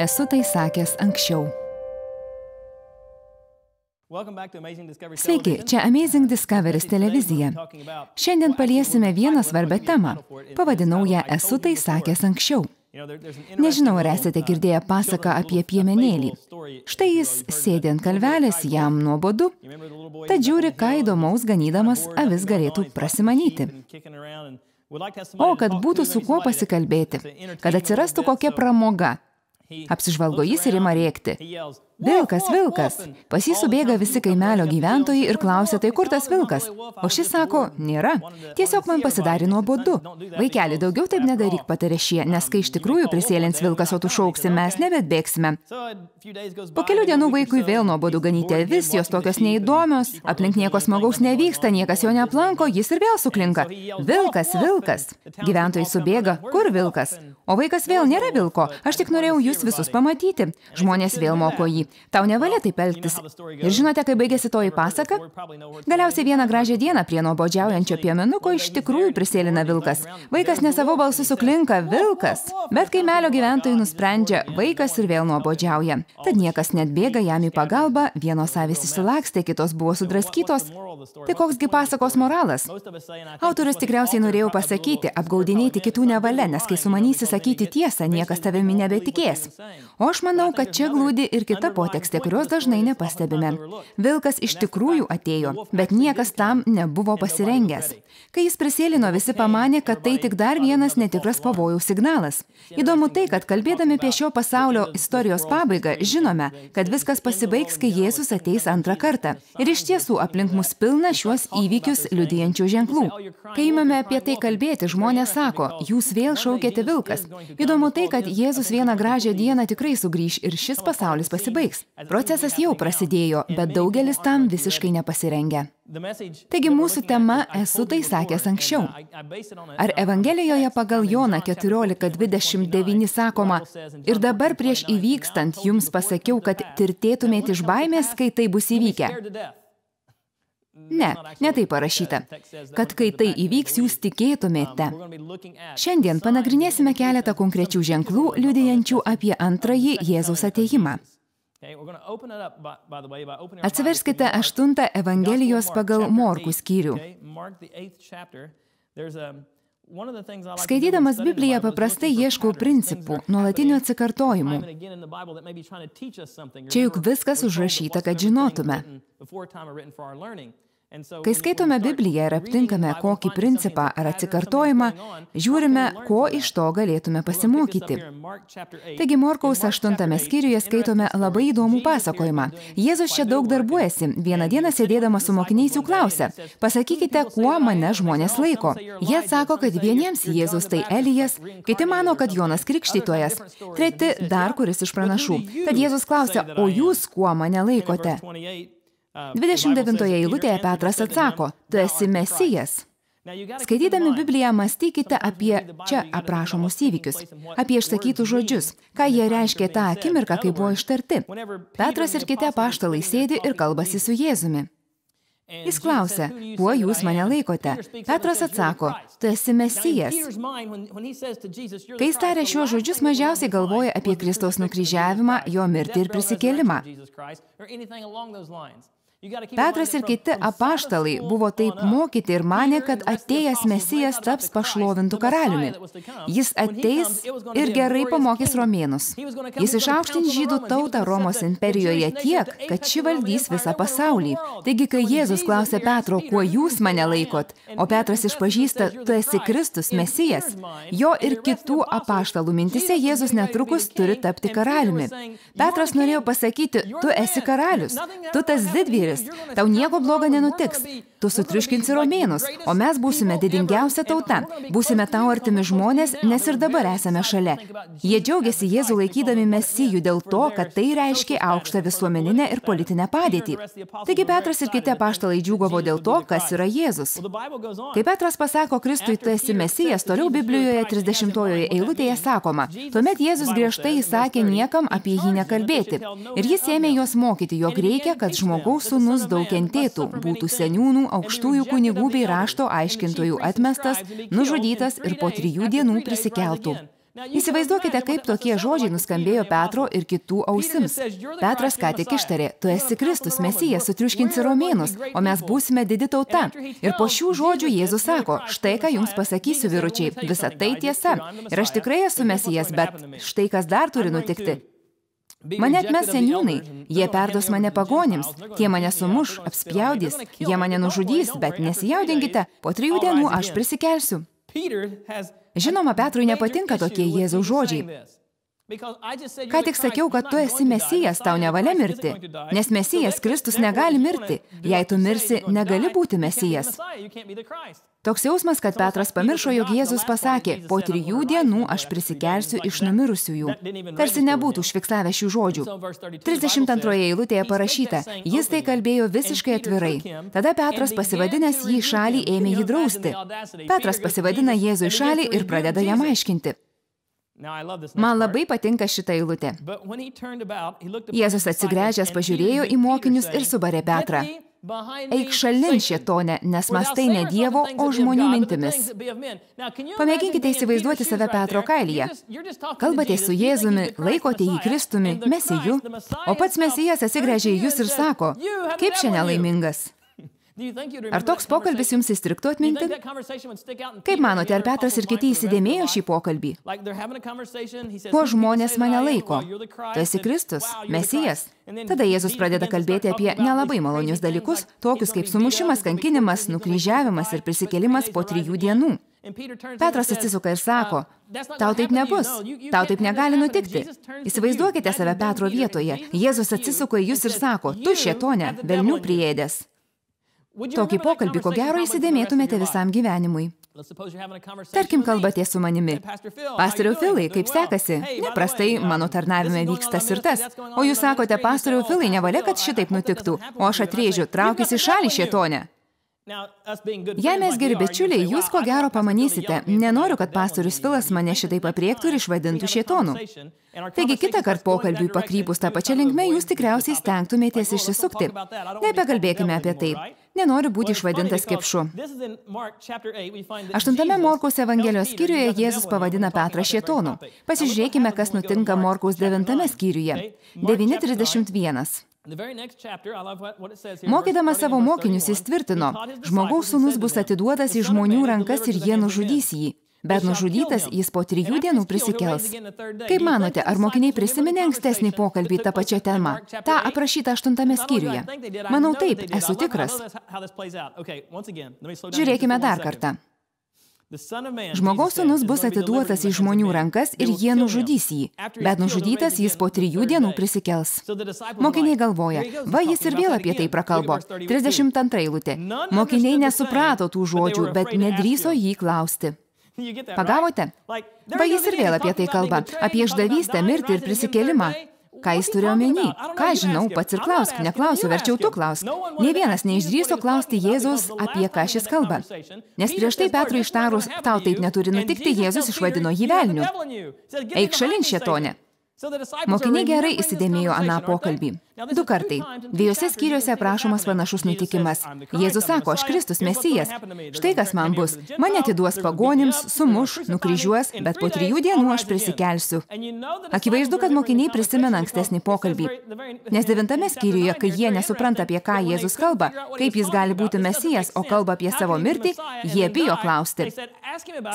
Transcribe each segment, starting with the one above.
Esu tai sakęs anksčiau. Sveiki, čia Amazing Discoveries televizija. Šiandien paliesime vieną svarbę temą. Pavadinau ją Esu tai sakęs anksčiau. Nežinau, ar esate girdėję pasaką apie piemenėlį. Štai jis sėdi ant kalvelės, jam nuobodu, tad žiūri, ką įdomaus ganydamas avis galėtų prasimanyti. O kad būtų su kuo pasikalbėti, kad atsirastų kokia pramoga. Apsižvalgo jis ir ima rėkti. Vilkas, vilkas! Pas jį subėga visi kaimelio gyventojai ir klausia, tai kur tas vilkas? O šis sako, nėra. Tiesiog man pasidarė nuobodu. Vaikeli, daugiau taip nedaryk, patarė šie, nes kai iš tikrųjų prisėlins vilkas, o tu šauksi, mes nebetbėgsime. Po kelių dienų vaikui vėl nuobodu ganyti avis, jos tokios neįdomios, aplink nieko smagaus nevyksta, niekas jo neaplanko, jis ir vėl suklinka. Vilkas, vilkas! Gyventojai subėga, kur vilkas? O vaikas vėl nėra vilko, aš tik norėjau jūs visus pamatyti. Žmonės vėl moko jį. Tau nevalia taip elgtis. Ir žinote, kai baigėsi toji pasaka? Galiausiai vieną gražią dieną prie nuobodžiaujančio piemenuko iš tikrųjų prisėlina vilkas. Vaikas ne savo balsu suklinka, vilkas. Bet kaimelio gyventojai nusprendžia, vaikas ir vėl nuobodžiauja. Tad niekas net bėga jam į pagalbą, vienos avys išsilakstė, kitos buvo sudraskytos. Tai koksgi pasakos moralas? Autorius tikriausiai norėjo pasakyti, apgaudinėti kitų nevalia, nes kai sumanysi sakyti tiesą, niekas tavimi nebetikės. O aš manau, kad čia glūdi ir kita potekstė, kurios dažnai nepastebime. Vilkas iš tikrųjų atėjo, bet niekas tam nebuvo pasirengęs. Kai jis prisėlino, visi pamanė, kad tai tik dar vienas netikras pavojaus signalas. Įdomu tai, kad kalbėdami apie šio pasaulio istorijos pabaigą, žinome, kad viskas pasibaigs, kai Jėzus ateis antrą kartą. Ir iš tiesų aplink mus pilna šiuos įvykius liudijančių ženklų. Kai imame apie tai kalbėti, žmonės sako, jūs vėl šaukėte vilkas. Įdomu tai, kad Jėzus vieną gražią dieną tikrai sugrįš ir šis pasaulis pasibaigs. Procesas jau prasidėjo, bet daugelis tam visiškai nepasirengę. Taigi mūsų tema Esu tai sakęs anksčiau. Ar Evangelijoje pagal Joną 14:29 sakoma, ir dabar prieš įvykstant jums pasakiau, kad tirtėtumėte iš baimės, kai tai bus įvykę? Ne taip parašyta, kad kai tai įvyks, jūs tikėtumėte. Šiandien panagrinėsime keletą konkrečių ženklų, liudijančių apie antrąjį Jėzaus atėjimą. Atsiverskite 8 Evangelijos pagal Morkų skyrių. Skaitydamas Bibliją paprastai ieškau principų, nuolatinių atsikartojimų. Čia juk viskas užrašyta, kad žinotume. Kai skaitome Bibliją ir aptinkame kokį principą ar atsikartojimą, žiūrime, ko iš to galėtume pasimokyti. Taigi Morkaus 8 skyriuje skaitome labai įdomų pasakojimą. Jėzus čia daug darbuojasi. Vieną dieną sėdėdamas su mokiniais jų klausia, pasakykite, kuo mane žmonės laiko. Jie sako, kad vieniems Jėzus tai Elijas, kiti mano, kad Jonas Krikštytojas, treti dar kuris iš pranašų. Tad Jėzus klausia, o jūs kuo mane laikote? 29 eilutėje Petras atsako, tu esi Mesijas. Skaitydami Bibliją mąstykite apie čia aprašomus įvykius, apie išsakytus žodžius, ką jie reiškė tą akimirką, kai buvo ištarti. Petras ir kiti apaštalai sėdi ir kalbasi su Jėzumi. Jis klausia, kuo jūs mane laikote? Petras atsako, tu esi Mesijas. Kai jis taria šiuos žodžius, mažiausiai galvoja apie Kristaus nukryžiavimą, jo mirtį ir prisikėlimą. Petras ir kiti apaštalai buvo taip mokyti ir manė, kad atėjęs Mesijas taps pašlovintų karaliumi. Jis ateis ir gerai pamokys romėnus. Jis išaukštins žydų tautą Romos imperijoje tiek, kad ši valdys visą pasaulį. Taigi, kai Jėzus klausia Petro, kuo jūs mane laikot, o Petras išpažįsta, tu esi Kristus, Mesijas, jo ir kitų apaštalų mintise Jėzus netrukus turi tapti karaliumi. Petras norėjo pasakyti, tu esi karalius, tu tas didvyris, tau nieko blogo nenutiks. Tu sutriuškinsi romėnus, o mes būsime didingiausia tauta. Būsime tau artimi žmonės, nes ir dabar esame šalia. Jie džiaugiasi Jėzų laikydami Mesijų dėl to, kad tai reiškia aukštą visuomeninę ir politinę padėtį. Taigi Petras ir kiti apaštalai džiūgavo dėl to, kas yra Jėzus. Kai Petras pasako Kristui, tu esi Mesijas, toliau Biblijoje 30 eilutėje sakoma, tuomet Jėzus griežtai įsakė niekam apie jį nekalbėti. Ir jis ėmė juos mokyti, jog reikia, kad žmogaus sūnus daug kentėtų, būtų seniūnų, aukštųjų kunigų bei rašto aiškintojų atmestas, nužudytas ir po 3 dienų prisikeltų. Įsivaizduokite, kaip tokie žodžiai nuskambėjo Petro ir kitų ausims. Petras ką tik ištarė, tu esi Kristus, Mesijas, sutriuškinsi romėnus, o mes būsime didi tauta. Ir po šių žodžių Jėzus sako, štai ką jums pasakysiu, vyručiai, visa tai tiesa. Ir aš tikrai esu Mesijas, bet štai kas dar turi nutikti. Mane atmes seniūnai, jie perduos mane pagonims, tie mane sumuš, apspjaudys, jie mane nužudys, bet nesijaudinkite, po 3 dienų aš prisikelsiu. Žinoma, Petrui nepatinka tokie Jėzaus žodžiai. Ką tik sakiau, kad tu esi Mesijas, tau nevalia mirti, nes Mesijas Kristus negali mirti. Jei tu mirsi, negali būti Mesijas. Toks jausmas, kad Petras pamiršo, jog Jėzus pasakė, po 3 dienų aš prisikelsiu iš numirusiųjų. Tarsi nebūtų užfiksavę šių žodžių. 32 eilutėje parašyta, jis tai kalbėjo visiškai atvirai. Tada Petras pasivadinęs jį šalį ėmė jį drausti. Petras pasivadina Jėzų šalį ir pradeda jam aiškinti. Man labai patinka šita eilutė. Jėzus atsigręžęs pažiūrėjo į mokinius ir subarė Petrą. Eik šalin, šėtone, nes mąstai ne Dievo, o žmonių mintimis. Pamėginkite įsivaizduoti save Petro kailyje. Kalbate su Jėzumi, laikote jį Kristumi, Mesiju, o pats Mesijas atsigręžia į jūs ir sako, kaip šiandien laimingas. Ar toks pokalbis jums įstrigtų atminti? Kaip manote, ar Petras ir kiti įsidėmėjo šį pokalbį? Kuo žmonės mane laiko? Tu esi Kristus, Mesijas. Tada Jėzus pradeda kalbėti apie nelabai malonius dalykus, tokius kaip sumušimas, kankinimas, nukryžiavimas ir prisikėlimas po 3 dienų. Petras atsisuka ir sako, tau taip nebus, tau taip negali nutikti. Įsivaizduokite save Petro vietoje. Jėzus atsisuka į jūs ir sako, tu šėtone, velnių priėdęs. Tokį pokalbį, ko gero, įsidėmėtumėte visam gyvenimui. Tarkim, kalbate su manimi. Pastoriau Filai, kaip sekasi? Neprastai, mano tarnavime vyksta ir tas. O jūs sakote, pastoriau Filai, nevalia, kad šitaip nutiktų. O aš atrėžiu, traukis į šalį šėtone. Jei mes geri bičiuliai, jūs ko gero pamanysite, nenoriu, kad pastorius Filas mane šitaip apriektų ir išvadintų šėtonu. Taigi kitą kartą pokalbiui pakrypus tą pačią linkmę, jūs tikriausiai stengtumėtės išsisukti. Nebekalbėkime apie tai. Nenoriu būti išvadintas kepšu. 8 Morkaus Evangelijos skyriuje Jėzus pavadina Petrą šėtonu. Pasižiūrėkime, kas nutinka Morkaus 9 skyriuje. 9:31. Mokydamas savo mokinius jis tvirtino, žmogaus sūnus bus atiduotas į žmonių rankas ir jie nužudys jį. Bet nužudytas jis po 3 dienų prisikels. Kaip manote, ar mokiniai prisiminė ankstesnį pokalbį tą pačią temą? Ta aprašyta 8 skyriuje. Manau taip, esu tikras. Žiūrėkime dar kartą. Žmogaus sūnus bus atiduotas į žmonių rankas ir jie nužudys jį, bet nužudytas jis po 3 dienų prisikels. Mokiniai galvoja, va jis ir vėl apie tai prakalbo. 32 eilutė. Mokiniai nesuprato tų žodžių, bet nedrįso jį klausti. Pagavote? Va jis ir vėl apie tai kalba, apie išdavystę, mirtį ir prisikėlimą. Ką jis turi omeny? Ką žinau, pats ir klausk, neklausiu, verčiau tu klausk. Nė vienas neišdrįso klausti Jėzaus, apie ką šis kalba. Nes prieš tai Petrui ištarus, tau taip neturi nutikti, Jėzus išvadino jį velniu. Eik šalin, šėtone. Mokiniai gerai įsidėmėjo aną pokalbį. 2 kartai. 2 skyriuose aprašomas panašus nutikimas. Jėzus sako, aš Kristus, Mesijas. Štai kas man bus. Mane atiduos pagonims, sumuš, nukryžiuos, bet po 3 dienų aš prisikelsiu. Akivaizdu, kad mokiniai prisimena ankstesnį pokalbį. Nes 9 skyriuje, kai jie nesupranta, apie ką Jėzus kalba, kaip jis gali būti Mesijas, o kalba apie savo mirtį, jie bijo klausti.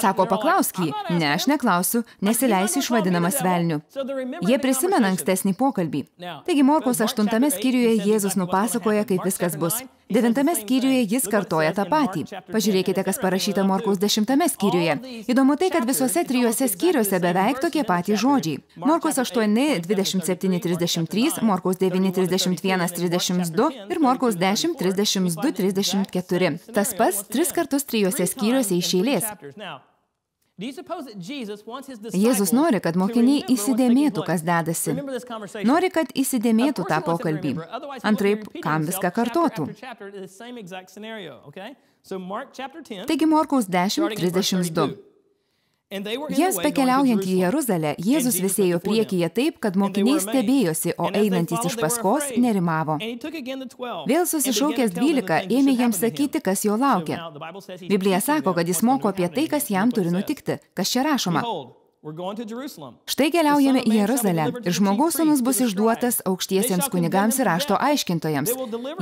Sako, paklausk jį. Ne, aš neklausiu, nesileisiu išvadinamas velniu. Jie prisimena ankstesnį pokalbį. Taigi Morkaus 8 skyriuje Jėzus nupasakoja, kaip viskas bus. 9 skyriuje jis kartoja tą patį. Pažiūrėkite, kas parašyta Morkaus 10 skyriuje. Įdomu tai, kad visuose 3 skyriuose beveik tokie patys žodžiai. Morkaus 8, 27, 33, Morkaus 9, 31, 32 ir Morkaus 10, 32, 34. Tas pats 3 kartus 3 skyriuose iš eilės. Jėzus nori, kad mokiniai įsidėmėtų, kas dedasi. Nori, kad įsidėmėtų tą pokalbį. Antraip, kam viską kartotų. Taigi Morkaus 10:32. Jiems pakeliaujant į Jeruzalę, Jėzus visėjo priekyje taip, kad mokiniai stebėjosi, o einantys iš paskos nerimavo. Vėl susišaukęs 12, ėmė jiems sakyti, kas jo laukia. Biblija sako, kad jis moko apie tai, kas jam turi nutikti. Kas čia rašoma? Štai keliaujame į Jeruzalę ir žmogaus sūnus bus išduotas aukštiesiems kunigams ir rašto aiškintojams.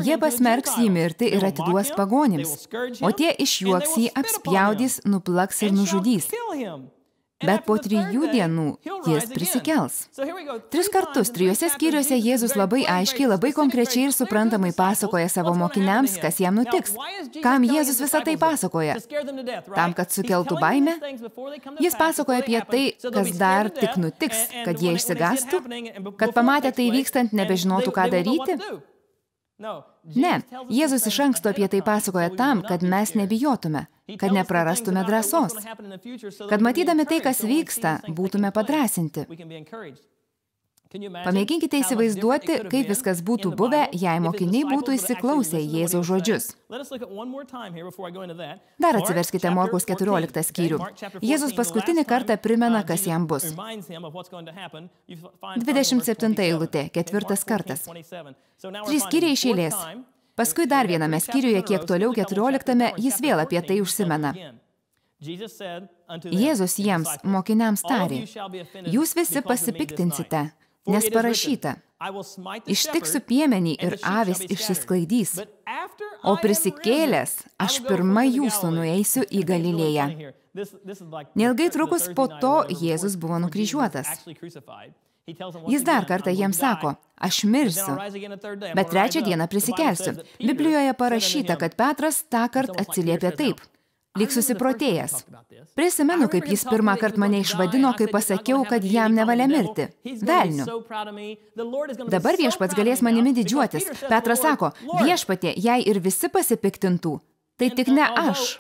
Jie pasmerks jį mirti ir atiduos pagonims, o tie išjuoks jį, apspjaudys, nuplaks ir nužudys. Bet po 3 dienų jis prisikels. 3 kartus 3 skyriuose Jėzus labai aiškiai, labai konkrečiai ir suprantamai pasakoja savo mokiniams, kas jam nutiks. Kam Jėzus visą tai pasakoja? Tam, kad sukeltų baimę? Jis pasakoja apie tai, kas dar tik nutiks, kad jie išsigastų, kad pamatę tai vykstant nebežinotų, ką daryti? Ne, Jėzus iš anksto apie tai pasakoja tam, kad mes nebijotume, kad neprarastume drąsos, kad matydami tai, kas vyksta, būtume padrąsinti. Pamėginkite įsivaizduoti, kaip viskas būtų buvę, jei mokiniai būtų įsiklausę Jėzaus žodžius. Dar atsiverskite Morkaus 14 skyrių. Jėzus paskutinį kartą primena, kas jam bus. 27 eilutė, 4 kartas. 3 skyriai iš eilės. Paskui dar viename skyriuje, kiek toliau 14, jis vėl apie tai užsimena. Jėzus jiems, mokiniams, tarė: jūs visi pasipiktinsite, nes parašyta: ištiksiu piemenį ir avys išsisklaidys, o prisikėlęs aš pirma jūsų nueisiu į Galilėją. Neilgai trukus po to Jėzus buvo nukryžiuotas. Jis dar kartą jiems sako: aš mirsiu, bet 3 dieną prisikelsiu. Biblijoje parašyta, kad Petras tąkart atsiliepė taip: lyg susiprotėjęs. Prisimenu, kaip jis pirmą kartą mane išvadino, kai pasakiau, kad jam nevalia mirti. Velniu. Dabar viešpats galės manimi didžiuotis. Petras sako: viešpatie, jei ir visi pasipiktintų, tai tik ne aš.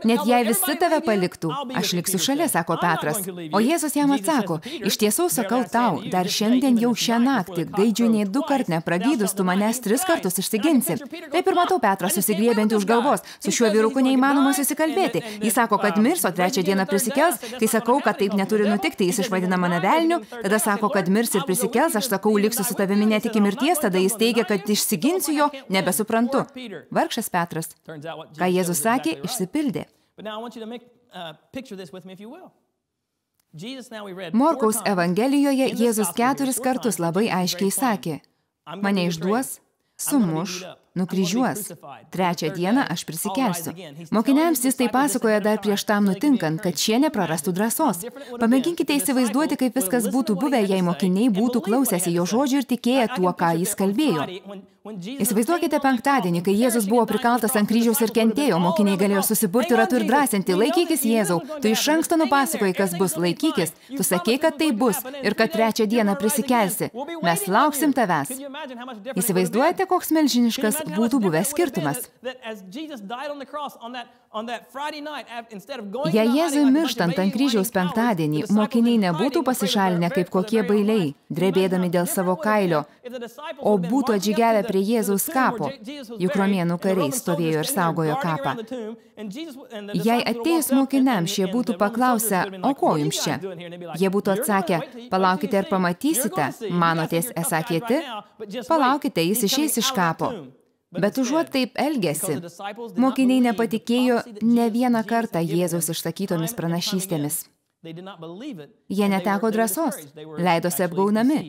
Net jei visi tave paliktų, aš liksiu šalia, sako Petras. O Jėzus jam atsako: iš tiesų sakau tau, dar šiandien jau šią naktį, gaidžiui nei 2 kart nepragydus, tu manęs 3 kartus išsiginsi. Taip ir matau Petrą susigriebiantį už galvos. Su šiuo vyruku neįmanoma susikalbėti. Jis sako, kad mirs, o 3 dieną prisikels. Kai sakau, kad taip neturi nutikti, jis išvadina mane velniu. Tada sako, kad mirs ir prisikels. Aš sakau, liksiu su tavimi net iki mirties. Tada jis teigia, kad išsiginsiu jo. Nebesuprantu. Vargšas Petras. Ką Jėzus sakė, išsipildė. Morkaus Evangelijoje Jėzus 4 kartus labai aiškiai sakė: mane išduos, sumuš, nukryžiuos. 3 dieną aš prisikelsiu. Mokiniams jis tai pasakoja dar prieš tam nutinkant, kad šie neprarastų drąsos. Pamėginkite įsivaizduoti, kaip viskas būtų buvę, jei mokiniai būtų klausęsi jo žodžių ir tikėję tuo, ką jis kalbėjo. Įsivaizduokite penktadienį, kai Jėzus buvo prikaltas ant kryžiaus ir kentėjo, mokiniai galėjo susiburti ratu ir drąsinti: laikykis, Jėzau, tu iš anksto nupasakojai, kas bus, laikykis, tu sakei, kad tai bus ir kad 3 dieną prisikelsi. Mes lauksim tavęs. Įsivaizduojate, koks milžiniškas būtų buvęs skirtumas. Jei Jėzui mirštant ant kryžiaus penktadienį, mokiniai nebūtų pasišalinę kaip kokie bailiai, drebėdami dėl savo kailio, o būtų atžygiavę prie Jėzaus kapo, juk romėnų kariai stovėjo ir saugojo kapą. Jei atėjus mokiniams šie būtų paklausę: o ko jums čia? Jie būtų atsakę: palaukite ir pamatysite, manotės esą kieti? Palaukite, jis išeis iš kapo. Bet užuot taip elgėsi, mokiniai nepatikėjo ne vieną kartą Jėzaus išsakytomis pranašystėmis. Jie neteko drąsos, leidosi apgaunami.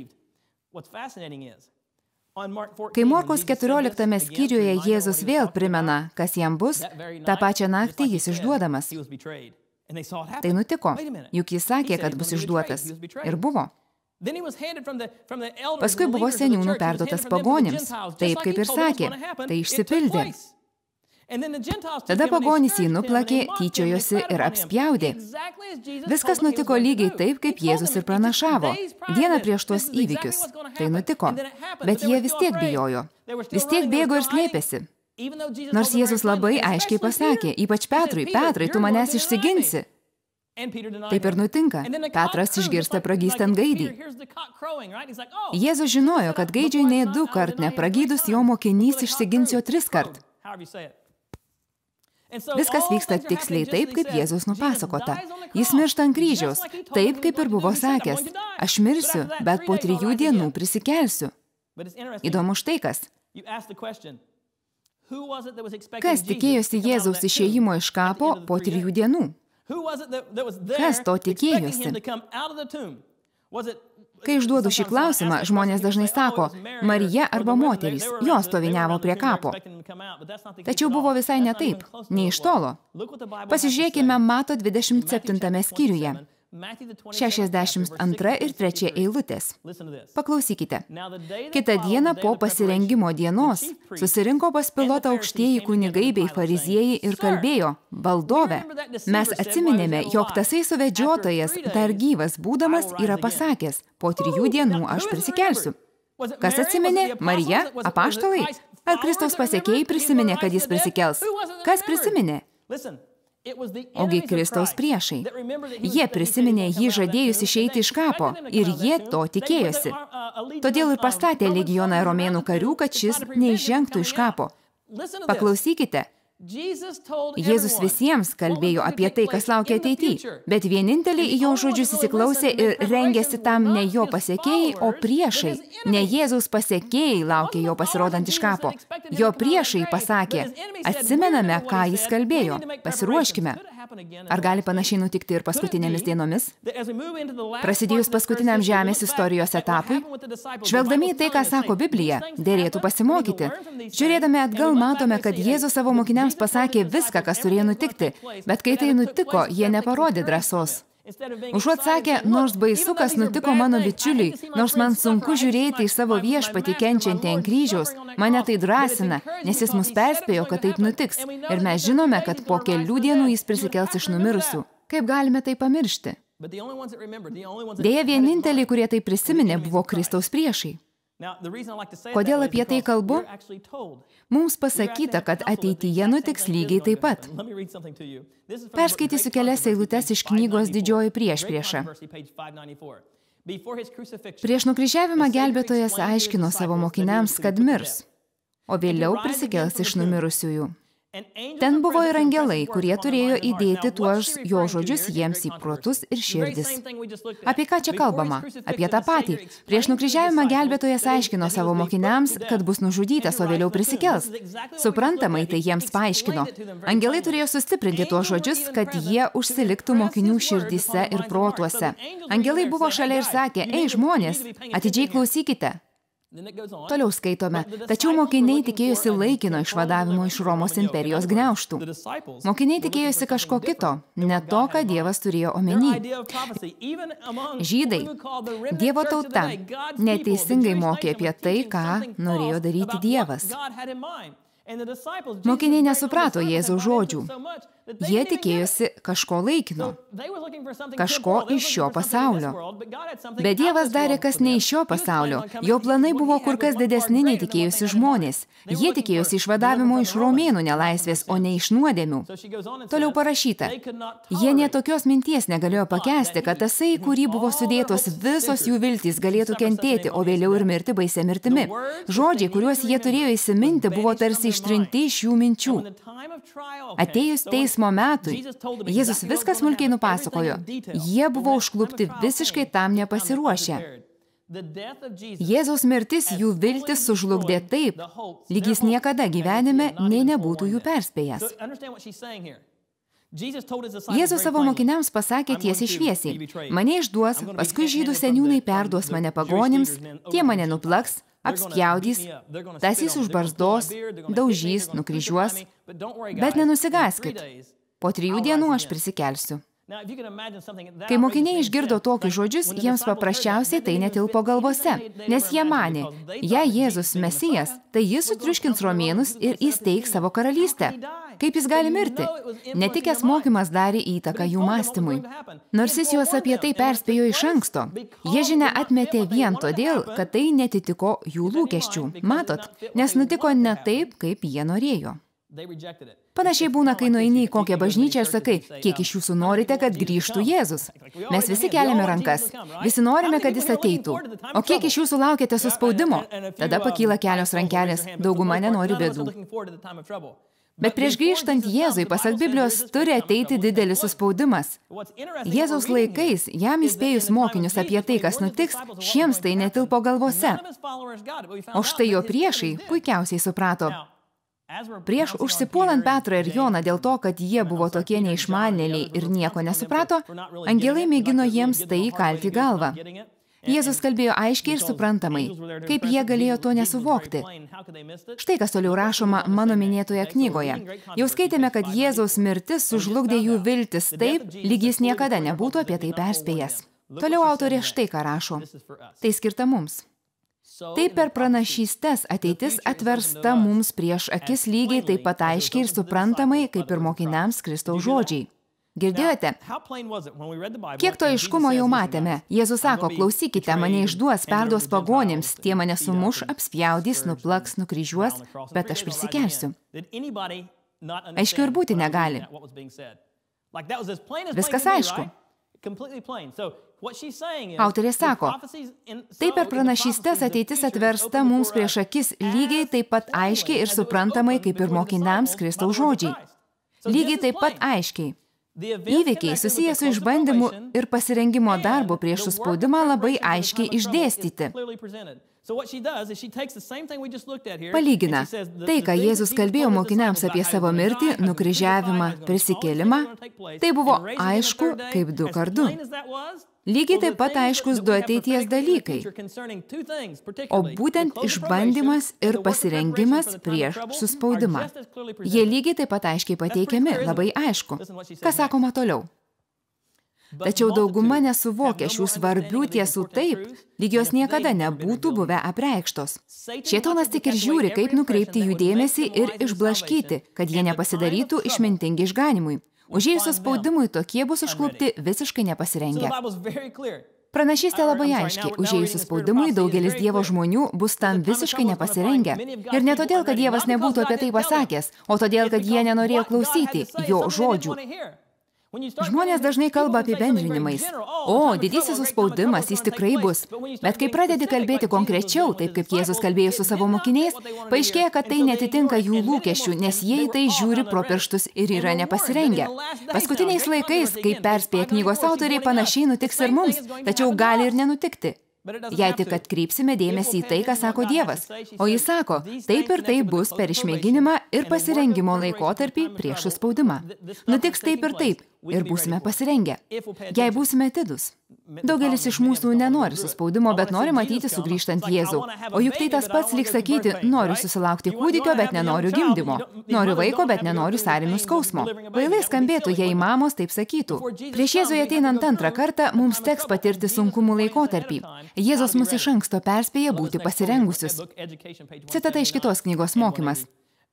Kai Morkaus 14 skyriuje Jėzus vėl primena, kas jam bus, tą pačią naktį jis išduodamas. Tai nutiko, juk jis sakė, kad bus išduotas. Ir buvo. Paskui buvo seniūnų perduotas pagonims, taip kaip ir sakė, tai išsipildė. Tada pagonys jį nuplakė, tyčiojosi ir apspjaudė. Viskas nutiko lygiai taip, kaip Jėzus ir pranašavo, dieną prieš tuos įvykius. Tai nutiko, bet jie vis tiek bijojo, vis tiek bėgo ir slėpėsi. Nors Jėzus labai aiškiai pasakė, ypač Petrui: Petrai, tu manęs išsiginsi. Taip ir nutinka. Petras išgirsta pragystant gaidį. Jėzus žinojo, kad gaidžiui nei 2 kart nepragydus jo mokinys išsigins jo 3 kart. Viskas vyksta tiksliai taip, kaip Jėzus nupasakota. Jis miršta ant kryžiaus, taip kaip ir buvo sakęs: aš mirsiu, bet po 3 dienų prisikelsiu. Įdomu štai kas. Kas tikėjosi Jėzaus išėjimo iš kapo po 3 dienų? Kas to tikėjosi? Kai išduodu šį klausimą, žmonės dažnai sako, Marija arba moterys, jos stoviniavo prie kapo. Tačiau buvo visai ne taip, ne iš tolo. Pasižiūrėkime Mato 27 skyriuje. 62 ir 3 eilutės. Paklausykite. Kitą dieną po pasirengimo dienos susirinko pas Pilotą aukštieji kunigai bei fariziejai ir kalbėjo, valdove, mes atsiminėme, jog tasai suvedžiotojas dar gyvas būdamas yra pasakęs, po 3 dienų aš prisikelsiu. Kas atsiminė? Marija? Apaštalai? Ar Kristaus pasekėjai prisiminė, kad jis prisikels? Kas prisiminė? Ogi Kristaus priešai. Jie prisiminė jį žadėjus išeiti iš kapo ir jie to tikėjosi. Todėl ir pastatė legioną romėnų karių, kad šis neižžengtų iš kapo. Paklausykite. Jėzus visiems kalbėjo apie tai, kas laukia ateityje, bet vienintelį į jo žodžius įsiklausė ir rengėsi tam ne jo pasekėjai, o priešai. Ne Jėzaus pasekėjai laukė jo pasirodant iš kapo. Jo priešai pasakė, atsimename, ką jis kalbėjo, pasiruoškime. Ar gali panašiai nutikti ir paskutinėmis dienomis? Prasidėjus paskutiniam žemės istorijos etapui, žvelgdami į tai, ką sako Biblija, derėtų pasimokyti. Žiūrėdami atgal matome, kad Jėzus savo mokiniams pasakė viską, kas turėjo nutikti, bet kai tai nutiko, jie neparodė drąsos. Užuot sakė, nors baisu, kas nutiko mano bičiuliui, nors man sunku žiūrėti į savo viešpatį kenčiantį ant kryžiaus, mane tai drąsina, nes jis mus perspėjo, kad taip nutiks. Ir mes žinome, kad po kelių dienų jis prisikels iš numirusių. Kaip galime tai pamiršti? Deja, vieninteliai, kurie tai prisiminė, buvo Kristaus priešai. Kodėl apie tai kalbu? Mums pasakyta, kad ateityje nutiks lygiai taip pat. Perskaitysiu kelias eilutes iš knygos Didžioji priešprieša. Prieš nukryžiavimą gelbėtojas aiškino savo mokiniams, kad mirs, o vėliau prisikels iš numirusiųjų. Ten buvo ir angelai, kurie turėjo įdėti tuos jo žodžius jiems į protus ir širdis. Apie ką čia kalbama? Apie tą patį. Prieš nukryžiavimą gelbėtojas aiškino savo mokiniams, kad bus nužudytas, o vėliau prisikels. Suprantamai tai jiems paaiškino. Angelai turėjo sustiprinti tuos žodžius, kad jie užsiliktų mokinių širdyse ir protuose. Angelai buvo šalia ir sakė, ei žmonės, atidžiai klausykite. Toliau skaitome, tačiau mokiniai tikėjosi laikino išvadavimo iš Romos imperijos gniaužtų. Mokiniai tikėjosi kažko kito, ne to, ką Dievas turėjo omeny. Žydai, Dievo tauta, neteisingai mokė apie tai, ką norėjo daryti Dievas. Mokiniai nesuprato Jėzaus žodžių. Jie tikėjosi kažko laikino, kažko iš šio pasaulio. Bet Dievas darė kas ne iš šio pasaulio. Jo planai buvo kur kas didesni nei tikėjosi žmonės. Jie tikėjosi išvadavimo iš romėnų nelaisvės, o ne iš nuodėmių. Toliau parašyta. Jie net tokios minties negalėjo pakęsti, kad tasai, kurį buvo sudėtos visos jų viltys, galėtų kentėti, o vėliau ir mirti baisia mirtimi. Žodžiai, kuriuos jie turėjo įsiminti, buvo tarsi ištrinti iš jų minčių. Atėjus teismo metui, Jėzus viską smulkiai nupasakojo. Jie buvo užklupti visiškai tam nepasiruošę. Jėzaus mirtis jų viltis sužlugdė taip, lyg jis niekada gyvenime nei nebūtų jų perspėjęs. Jėzus savo mokiniams pasakė tiesiai šviesiai, mane išduos, paskui žydų seniūnai perduos mane pagonims, tie mane nuplaks, apspjaudys, tasys už barzdos, daužys, nukryžiuos, bet nenusigaskit. Po 3 dienų aš prisikelsiu. Kai mokiniai išgirdo tokius žodžius, jiems paprasčiausiai tai netilpo galvose, nes jie manė, jei Jėzus Mesijas, tai jis sutriuškins romėnus ir įsteigs savo karalystę. Kaip jis gali mirti? Netikęs mokymas darė įtaką jų mąstymui. Nors jis juos apie tai perspėjo iš anksto, jie žinią atmetė vien todėl, kad tai netitiko jų lūkesčių. Matot, nes nutiko ne taip, kaip jie norėjo. Panašiai būna, kai nueini į kokią bažnyčią ir sakai, kiek iš jūsų norite, kad grįžtų Jėzus. Mes visi keliame rankas, visi norime, kad jis ateitų. O kiek iš jūsų laukiate suspaudimo? Tada pakyla kelios rankelės, dauguma nenori bėdų. Bet prieš grįžtant Jėzui, pasak Biblijos, turi ateiti didelis suspaudimas. Jėzaus laikais, jam įspėjus mokinius apie tai, kas nutiks, šiems tai netilpo galvose. O štai jo priešai puikiausiai suprato. Prieš užsipuolant Petrą ir Joną dėl to, kad jie buvo tokie neišmanėliai ir nieko nesuprato, angelai mėgino jiems tai įkalti galvą. Jėzus kalbėjo aiškiai ir suprantamai, kaip jie galėjo to nesuvokti. Štai kas toliau rašoma mano minėtoje knygoje. Jau skaitėme, kad Jėzaus mirtis sužlugdė jų viltis taip, lyg jis niekada nebūtų apie tai perspėjęs. Toliau autorė štai ką rašo. Tai skirta mums. Taip per pranašystes ateitis atversta mums prieš akis lygiai taip pat aiškiai ir suprantamai, kaip ir mokiniams Kristaus žodžiai. Girdėjote? Kiek to aiškumo jau matėme. Jėzus sako, klausykite, mane išduos, perduos pagonims, tie mane sumuš, apspjaudys, nuplaks, nukryžiuos, bet aš prisikelsiu. Aiškiau ir būti negali. Viskas aišku. Autorė sako, taip per pranašystes ateitis atversta mums prieš akis lygiai taip pat aiškiai ir suprantamai, kaip ir mokiniams Kristaus žodžiai. Lygiai taip pat aiškiai. Įvykiai susiję su išbandymu ir pasirengimo darbu prieš suspaudimą labai aiškiai išdėstyti. Palygina. Tai, ką Jėzus kalbėjo mokiniams apie savo mirtį, nukryžiavimą, prisikėlimą, tai buvo aišku kaip 2x2. Lygiai taip pat aiškus 2 ateities dalykai, o būtent išbandymas ir pasirengimas prieš suspaudimą. Jie lygiai taip pat aiškiai pateikiami, labai aišku. Kas sakoma toliau? Tačiau dauguma nesuvokia šių svarbių tiesų taip, lyg jos niekada nebūtų buvę apreikštos. Šėtonas tik ir žiūri, kaip nukreipti jų dėmesį ir išblaškyti, kad jie nepasidarytų išmintingi išganimui. Užėjus suspaudimui tokie bus užklupti visiškai nepasirengę. Pranašystė labai aiškiai, užėjus suspaudimui daugelis Dievo žmonių bus tam visiškai nepasirengę. Ir ne todėl, kad Dievas nebūtų apie tai pasakęs, o todėl, kad jie nenorėjo klausyti jo žodžių. Žmonės dažnai kalba apibendrinimais. O, didysis suspaudimas, jis tikrai bus. Bet kai pradedi kalbėti konkrečiau, taip kaip Jėzus kalbėjo su savo mokiniais, paaiškėja, kad tai netitinka jų lūkesčių, nes jie į tai žiūri pro pirštus ir yra nepasirengę. Paskutiniais laikais, kaip perspėja knygos autoriai, panašiai nutiks ir mums, tačiau gali ir nenutikti. Jei tik atkreipsime dėmesį į tai, ką sako Dievas. O jis sako, taip ir tai bus per išmėginimą ir pasirengimo laikotarpį prieš suspaudimą. Nutiks taip ir būsime pasirengę. Jei būsime atidūs. Daugelis iš mūsų nenori suspaudimo, bet nori matyti sugrįžtant Jėzų. O juk tai tas pats lyg sakyti, noriu susilaukti kūdikio, bet nenoriu gimdymo. Noriu vaiko, bet nenoriu sąrėmių skausmo. Kvailai skambėtų, jei mamos taip sakytų. Prieš Jėzui ateinant antrą kartą, mums teks patirti sunkumų laikotarpį. Jėzus mus iš anksto perspėja būti pasirengusius. Citata iš kitos knygos Mokymas.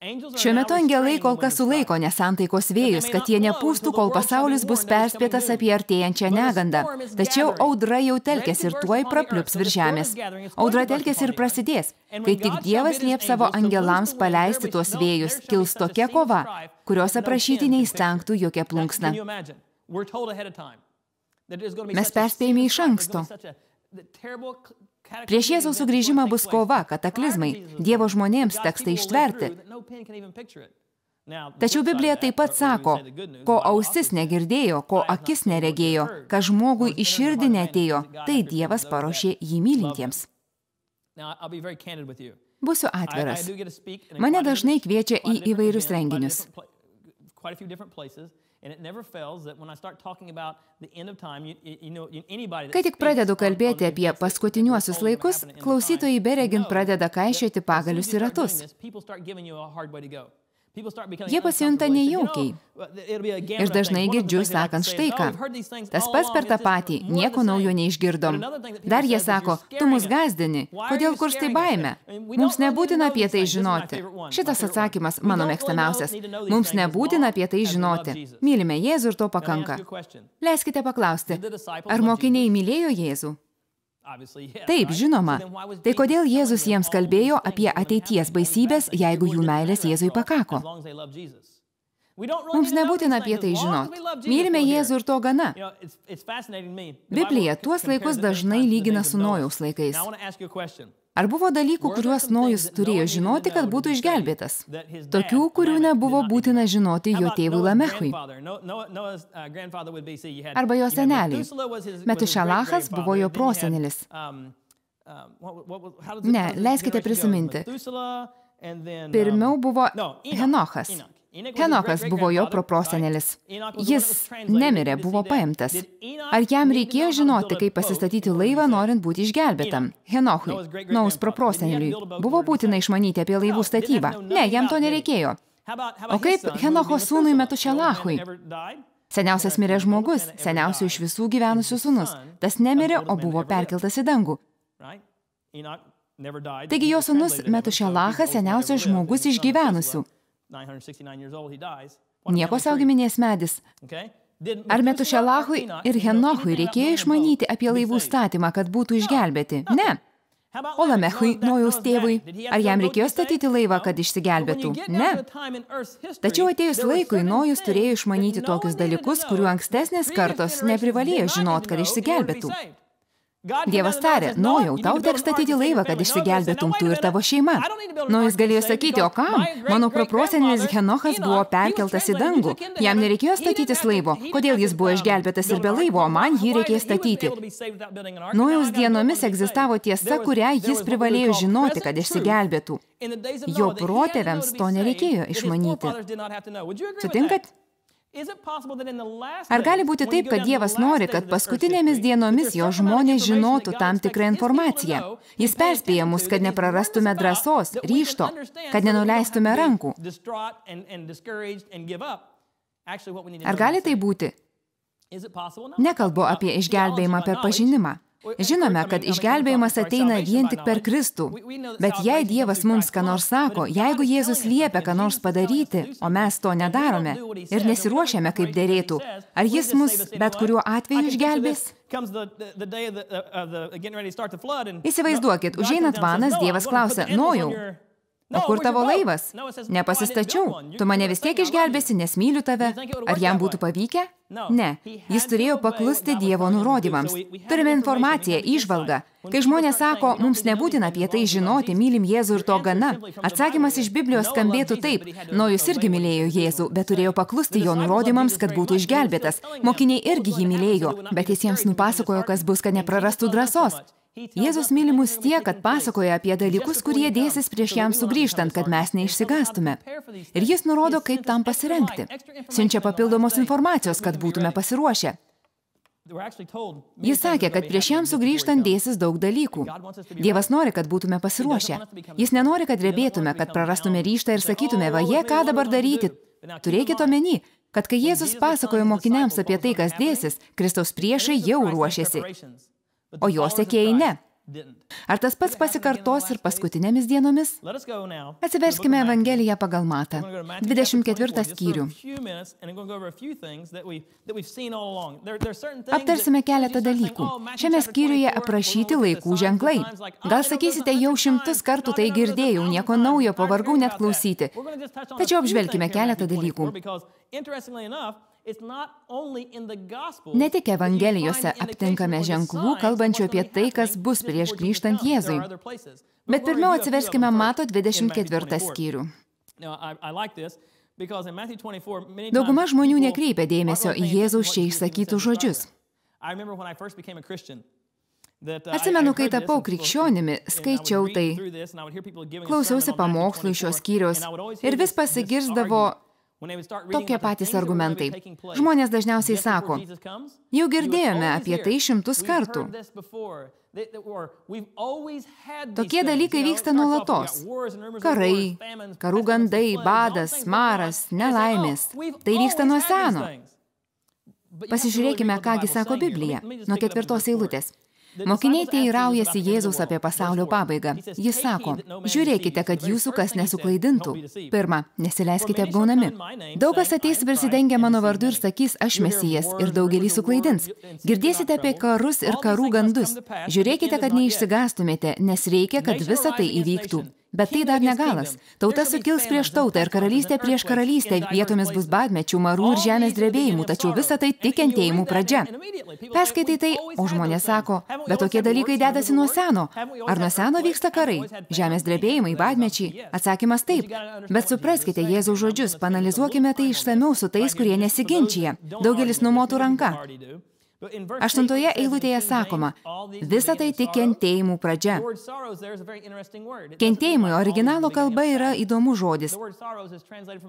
Šiuo metu angelai kol kas sulaiko nesantaikos vėjus, kad jie nepūstų, kol pasaulis bus perspėtas apie artėjančią negandą. Tačiau audra jau telkės ir tuoj prapliups virš žemės. Audra telkės ir prasidės. Kai tik Dievas lieps savo angelams paleisti tuos vėjus, kils tokia kova, kurios aprašyti neįstengtų jokia plunksna. Mes perspėjame iš anksto. Prieš Jėzaus sugrįžimą bus kova, kataklizmai. Dievo žmonėms teks tai ištverti. Tačiau Biblija taip pat sako, ko ausis negirdėjo, ko akis neregėjo, ką žmogui į širdį neatėjo, tai Dievas paruošė jį mylintiems. Būsiu atviras. Mane dažnai kviečia į įvairius renginius. Kai tik pradedu kalbėti apie paskutiniuosius laikus, klausytojai beregint pradeda kaišioti pagalius į ratus. Jie pasijunta nejaukiai. Ir dažnai girdžiu sakant štai ką. Tas pats per tą patį, nieko naujo neišgirdom. Dar jie sako, tu mus gąsdini, kodėl kurstai baimę? Mums nebūtina apie tai žinoti. Šitas atsakymas mano mėgstamiausias. Mums nebūtina apie tai žinoti. Mylime Jėzų ir to pakanka. Leiskite paklausti, ar mokiniai mylėjo Jėzų? Taip, žinoma. Tai kodėl Jėzus jiems kalbėjo apie ateities baisybės, jeigu jų meilės Jėzui pakako? Mums nebūtina apie tai žinoti. Mylime Jėzų ir to gana. Biblija tuos laikus dažnai lygina su Nojaus laikais. Ar buvo dalykų, kuriuos Nojus turėjo žinoti, kad būtų išgelbėtas? Tokių, kurių nebuvo būtina žinoti jo tėvui Lamechui. Arba jo seneliai. Metušelachas buvo jo prosenelis. Ne, leiskite prisiminti. Pirmiau buvo Henochas. Henochas buvo jo proprosenelis. Jis nemirė, buvo paimtas. Ar jam reikėjo žinoti, kaip pasistatyti laivą, norint būti išgelbėtam? Henochui, Nojaus proproseneliui, buvo būtina išmanyti apie laivų statybą. Ne, jam to nereikėjo. O kaip Henocho sūnui Metušelachui? Seniausias mirė žmogus, seniausių iš visų gyvenusių sūnus. Tas nemirė, o buvo perkeltas į dangų. Taigi jo sūnus Metušelachas seniausias žmogus iš gyvenusių. Nieko sau giminės medis. Ar Metušelachui ir Henochui reikėjo išmanyti apie laivų statymą, kad būtų išgelbėti? Ne. O Lamechui, Nojaus tėvui, ar jam reikėjo statyti laivą, kad išsigelbėtų? Ne. Tačiau atėjus laikui, Nojus turėjo išmanyti tokius dalykus, kurių ankstesnės kartos neprivalėjo žinot, kad išsigelbėtų. Dievas tarė, Nojau, tau teks statyti laivą, kad išsigelbėtum tu ir tavo šeima. Nojus galėjo sakyti, o kam? Mano proprosenelis Henochas buvo perkeltas į dangų. Jam nereikėjo statytis laivo. Kodėl jis buvo išgelbėtas ir be laivo, o man jį reikėjo statyti? Nojaus dienomis egzistavo tiesa, kurią jis privalėjo žinoti, kad išsigelbėtų. Jo protėviams to nereikėjo išmanyti. Sutinkat? Ar gali būti taip, kad Dievas nori, kad paskutinėmis dienomis jo žmonės žinotų tam tikrą informaciją? Jis perspėja mus, kad neprarastume drąsos, ryžto, kad nenuleistume rankų. Ar gali tai būti? Nekalbu apie išgelbėjimą per pažinimą. Žinome, kad išgelbėjimas ateina vien tik per Kristų. Bet jei Dievas mums ką nors sako, jeigu Jėzus liepia ką nors padaryti, o mes to nedarome ir nesiruošiame kaip derėtų, ar jis mus bet kuriuo atveju išgelbės? Įsivaizduokit, užeina tvanas, Dievas klausia, Nojau, o kur tavo laivas? Nepasistačiau. Tu mane vis tiek išgelbėsi, nes myliu tave. Ar jam būtų pavykę? Ne. Jis turėjo paklusti Dievo nurodymams. Turime informaciją, įžvalgą. Kai žmonės sako, mums nebūtina apie tai žinoti, mylim Jėzų ir to gana, atsakymas iš Biblijos skambėtų taip. Nojus irgi mylėjo Jėzų, bet turėjo paklusti jo nurodymams, kad būtų išgelbėtas. Mokiniai irgi jį mylėjo, bet jis jiems nupasakojo, kas bus, kad neprarastų drąsos. Jėzus myli mus tiek, kad pasakoja apie dalykus, kurie dėsis prieš jam sugrįžtant, kad mes neišsigąstume. Ir jis nurodo, kaip tam pasirengti. Siunčia papildomos informacijos, kad būtume pasiruošę. Jis sakė, kad prieš jam sugrįžtant dėsis daug dalykų. Dievas nori, kad būtume pasiruošę. Jis nenori, kad drebėtume, kad prarastume ryžtą ir sakytume, vaje, ką dabar daryti. Turėkit omeny, kad kai Jėzus pasakojo mokiniams apie tai, kas dėsis, Kristaus priešai jau ruošėsi. O jo sekėjai ne. Ar tas pats pasikartos ir paskutinėmis dienomis? Atsiverskime Evangeliją pagal Matą, 24 skyrių. Aptarsime keletą dalykų. Šiame skyriuje aprašyti laikų ženklai. Gal sakysite, jau 100 kartų tai girdėjau, nieko naujo, pavargau net klausyti. Tačiau apžvelkime keletą dalykų. Ne tik Evangelijose aptinkame ženklų, kalbančių apie tai, kas bus prieš grįžtant Jėzui. Bet pirmiau atsiverskime Mato 24 skyrių. Dauguma žmonių nekreipia dėmesio į Jėzaus čia išsakytus žodžius. Atsimenu, kai tapau krikščionimi, skaičiau tai, klausiausi pamokslų iš šios skyriaus ir vis pasigirsdavo tokie patys argumentai. Žmonės dažniausiai sako, jau girdėjome apie tai 100 kartų. Tokie dalykai vyksta nuolatos. Karai, karų gandai, badas, maras, nelaimės. Tai vyksta nuo seno. Pasižiūrėkime, kągi sako Biblija, nuo 4 eilutės. Mokiniai teiraujasi Jėzaus apie pasaulio pabaigą. Jis sako, žiūrėkite, kad jūsų kas nesuklaidintų. Pirma, nesileiskite apgaunami. Daug kas ateis prisidengę mano vardu ir sakys, aš Mesijas, ir daugelį suklaidins. Girdėsite apie karus ir karų gandus. Žiūrėkite, kad neišsigąstumėte, nes reikia, kad visa tai įvyktų. Bet tai dar negalas. Tauta sukils prieš tautą ir karalystė prieš karalystę. Vietomis bus badmečių, marų ir žemės drebėjimų, tačiau visa tai tik kentėjimų pradžia. Perskaitai tai, o žmonės sako, bet tokie dalykai dedasi nuo seno. Ar nuo seno vyksta karai? Žemės drebėjimai, badmečiai? Atsakymas taip. Bet supraskite Jėzaus žodžius, panalizuokime tai išsamiau su tais, kurie nesiginčija. Daugelis numotų ranka. 8 eilutėje sakoma, visa tai tik kentėjimų pradžia. Kentėjimui originalo kalba yra įdomus žodis.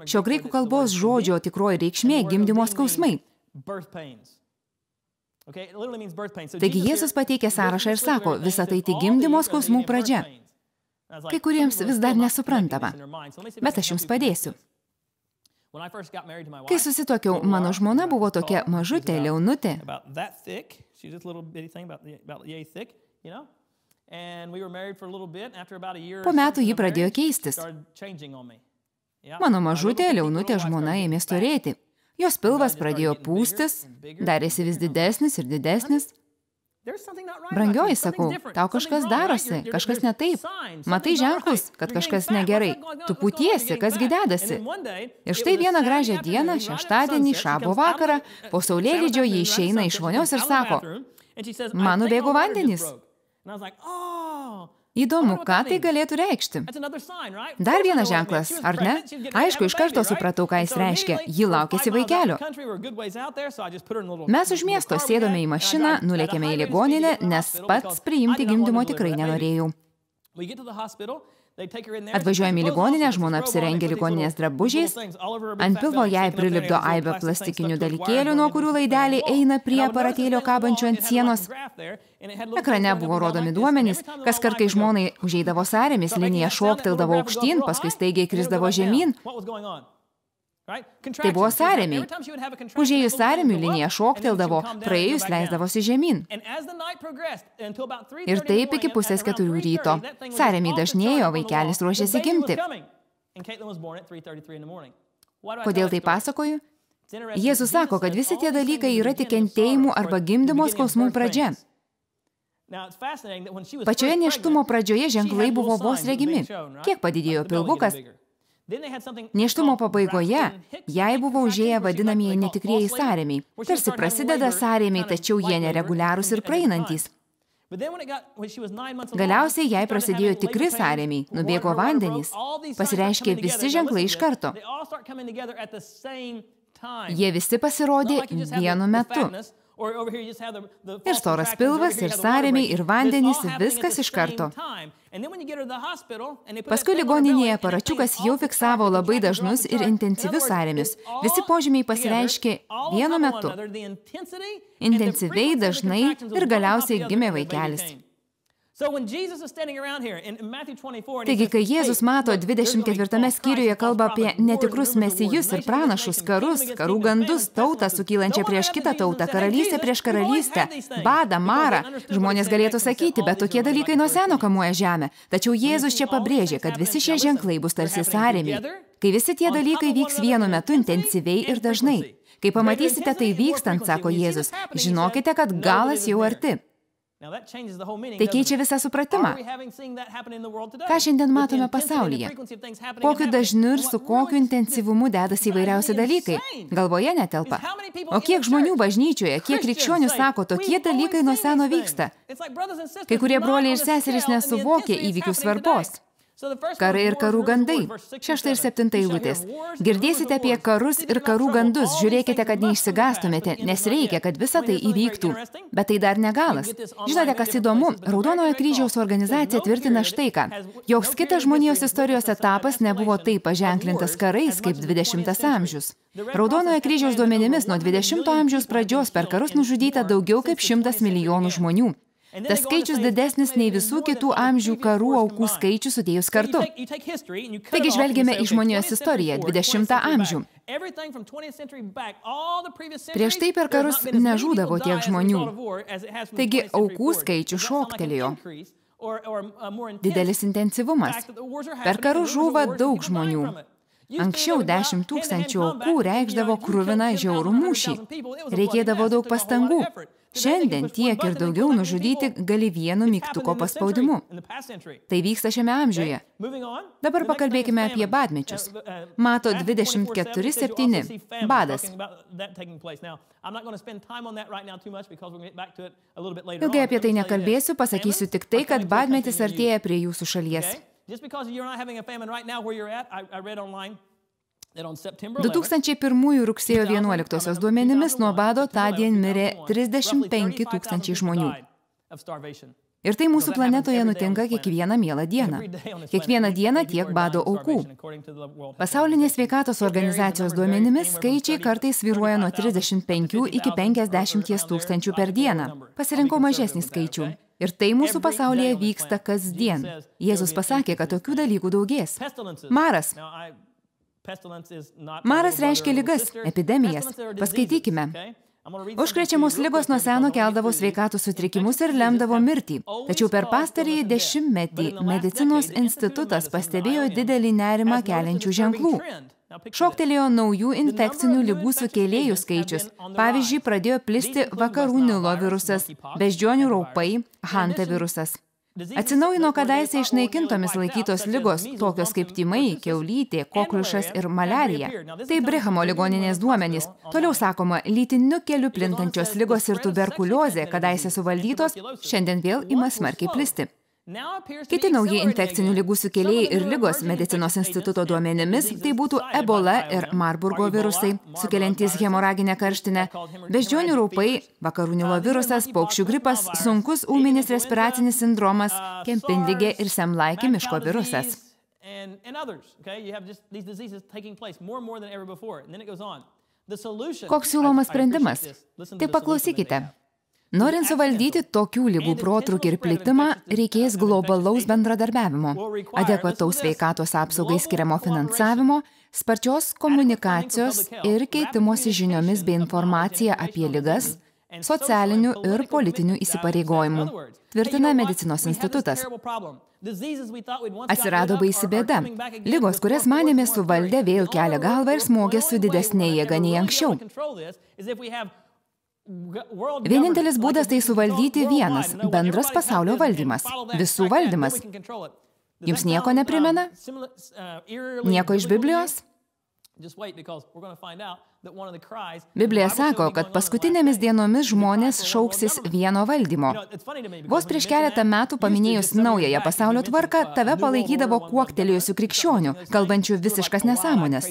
Šio graikų kalbos žodžio tikroji reikšmė gimdymo skausmai. Taigi Jėzus pateikė sąrašą ir sako, visa tai tik gimdymo skausmų pradžia. Kai kuriems vis dar nesuprantama, bet aš jums padėsiu. Kai susituokiau, mano žmona buvo tokia mažutė, liaunutė. Po metų ji pradėjo keistis. Mano mažutė, liaunutė žmona ėmė storėti. Jos pilvas pradėjo pūstis, darėsi vis didesnis ir didesnis. Brangioji, sakau, tau kažkas darosi, kažkas ne taip. Matai ženklus, kad kažkas negerai. Tu pūtiesi, kasgi dedasi. Ir štai vieną gražią dieną, šeštadienį, šabo vakarą, po saulėlydžio ji išeina iš vonios ir sako, man nubėgo vandenys. Įdomu, ką tai galėtų reikšti. Dar vienas ženklas, ar ne? Aišku, iš karto supratau, ką jis reiškia. Ji laukėsi vaikelio. Mes už miesto sėdome į mašiną, nulėkėme į ligoninę, nes pats priimti gimdymo tikrai nenorėjau. Atvažiuojame į ligoninę, žmona apsirengė ligoninės drabužiais, ant pilvo jai prilipdo aibę plastikinių dalykėlių, nuo kurių laideliai eina prie aparatėlio kabančio ant sienos. Ekrane buvo rodomi duomenys, kaskart, kai žmonai užeidavo sąrėmis, linija šoktildavo aukštyn, paskui staigiai krisdavo žemyn. Tai buvo sąrėmiai. Užėjus sąrėmių linija šoktildavo, praėjus leisdavosi žemyn. Ir taip iki 3:30 ryto. Sąrėmiai dažnėjo, vaikelis ruošėsi gimti. Kodėl tai pasakoju? Jėzus sako, kad visi tie dalykai yra tik kentėjimų arba gimdymo skausmų pradžia. Pačioje nėštumo pradžioje ženklai buvo vos regimi. Kiek padidėjo pilvukas? Nėštumo pabaigoje jai buvo užėję vadinamieji netikrieji sąrėmiai. Tarsi prasideda sąrėmiai, tačiau jie nereguliarūs ir praeinantys. Galiausiai jai prasidėjo tikri sąrėmiai, nubėgo vandenys. Pasireiškė visi ženklai iš karto. Jie visi pasirodė vienu metu. Ir storas pilvas, ir sąrėmiai, ir vandenys, viskas iš karto. Paskui ligoninėje aparačiukas jau fiksavo labai dažnus ir intensyvius sąrėmius. Visi požymiai pasireiškė vienu metu. Intensyviai, dažnai ir galiausiai gimė vaikelis. Taigi, kai Jėzus mato 24 skyriuje kalba apie netikrus mesijus ir pranašus, karus, karų gandus, tautą sukylančią prieš kitą tautą, karalystę prieš karalystę, badą, marą, žmonės galėtų sakyti, bet tokie dalykai nuo seno kamuoja žemę. Tačiau Jėzus čia pabrėžė, kad visi šie ženklai bus tarsi sąrėmiai. Kai visi tie dalykai vyks vienu metu intensyviai ir dažnai. Kai pamatysite tai vykstant, sako Jėzus, žinokite, kad galas jau arti. Tai keičia visą supratimą. Ką šiandien matome pasaulyje? Kokiu dažniu ir su kokiu intensyvumu dedasi įvairiausi dalykai? Galvoje netelpa. O kiek žmonių bažnyčioje, kiek krikščionių sako, tokie dalykai nuo seno vyksta? Kai kurie broliai ir seserys nesuvokė įvykių svarbos. Karai ir karų gandai. 6 ir 7 eilutės. Girdėsite apie karus ir karų gandus. Žiūrėkite, kad neišsigastumėte, nes reikia, kad visa tai įvyktų. Bet tai dar negalas. Žinote, kas įdomu? Raudonojo kryžiaus organizacija tvirtina štai ką. Joks kitas žmonijos istorijos etapas nebuvo taip paženklintas karais kaip 20 amžius. Raudonojo kryžiaus duomenimis nuo 20 amžiaus pradžios per karus nužudyta daugiau kaip 100 milijonų žmonių. Tas skaičius didesnis nei visų kitų amžių karų aukų skaičius sudėjus kartu. Taigi žvelgėme į žmonijos istoriją, 20 amžių. Prieš tai per karus nežūdavo tiek žmonių. Taigi aukų skaičių šoktelėjo. Didelis intensyvumas. Per karus žūva daug žmonių. Anksčiau 10 000 aukų reikšdavo kruviną žiaurų mūšį. Reikėdavo daug pastangų. Šiandien tiek ir daugiau nužudyti gali vienu mygtuko paspaudimu. Tai vyksta šiame amžiuje. Dabar pakalbėkime apie badmečius. Mato 24:7. Badas. Ilgai apie tai nekalbėsiu, pasakysiu tik tai, kad badmetis artėja prie jūsų šalies. 2001 rugsėjo 11 duomenimis nuo bado tądien mirė 35 000 žmonių. Ir tai mūsų planetoje nutinka kiekvieną mielą dieną. Kiekvieną dieną tiek bado aukų. Pasaulinės sveikatos organizacijos duomenimis skaičiai kartais svyruoja nuo 35 iki 50 tūkstančių per dieną. Pasirinkau mažesnį skaičių. Ir tai mūsų pasaulyje vyksta kasdien. Jėzus pasakė, kad tokių dalykų daugės. Maras. Maras reiškia ligas, epidemijas. Paskaitykime. Užkrečiamos ligos nuo seno keldavo sveikatos sutrikimus ir lemdavo mirtį. Tačiau per pastarąjį 10-metį medicinos institutas pastebėjo didelį nerimą keliančių ženklų. Šoktelėjo naujų infekcinių ligų sukėlėjų skaičius. Pavyzdžiui, pradėjo plisti vakarų Nilo virusas, beždžionių raupai, hanta virusas. Atsinaujino kadaise išnaikintomis laikytos ligos, tokios kaip tymai, kiaulytė, kokliušas ir maliarija. Tai Brihamo ligoninės duomenys. Toliau sakoma, lytiniu keliu plintančios ligos ir tuberkuliozė, kadaise suvaldytos, šiandien vėl ima smarkiai plisti. Kiti nauji infekcinių ligų sukėlėjai ir ligos medicinos instituto duomenimis, tai būtų Ebola ir Marburgo virusai, sukeliantys hemoraginę karštinę, beždžionių raupai, vakarų Nilo virusas, paukščių gripas, sunkus ūminis respiracinis sindromas, kempinligė ir semlaiki miško virusas. Koks siūlomas sprendimas? Tai paklausykite. Norint suvaldyti tokių ligų protrūkį ir plitimą, reikės globalaus bendradarbiavimo, adekvataus sveikatos apsaugai skiriamo finansavimo, sparčios komunikacijos ir keitimosi žiniomis bei informacija apie ligas, socialinių ir politinių įsipareigojimų, tvirtina medicinos institutas. Atsirado baisi bėda. Ligos, kurias manėme suvaldę, vėl kelia galvą ir smogia su didesnė jėga nei anksčiau. Vienintelis būdas tai suvaldyti vienas, bendras pasaulio valdymas, visų valdymas. Jums nieko neprimena? Nieko iš Biblijos? Biblija sako, kad paskutinėmis dienomis žmonės šauksis vieno valdymo. Vos prieš keletą metų paminėjus naująją pasaulio tvarką, tave palaikydavo kuoktelėjusių krikščionių, kalbančių visiškas nesąmones.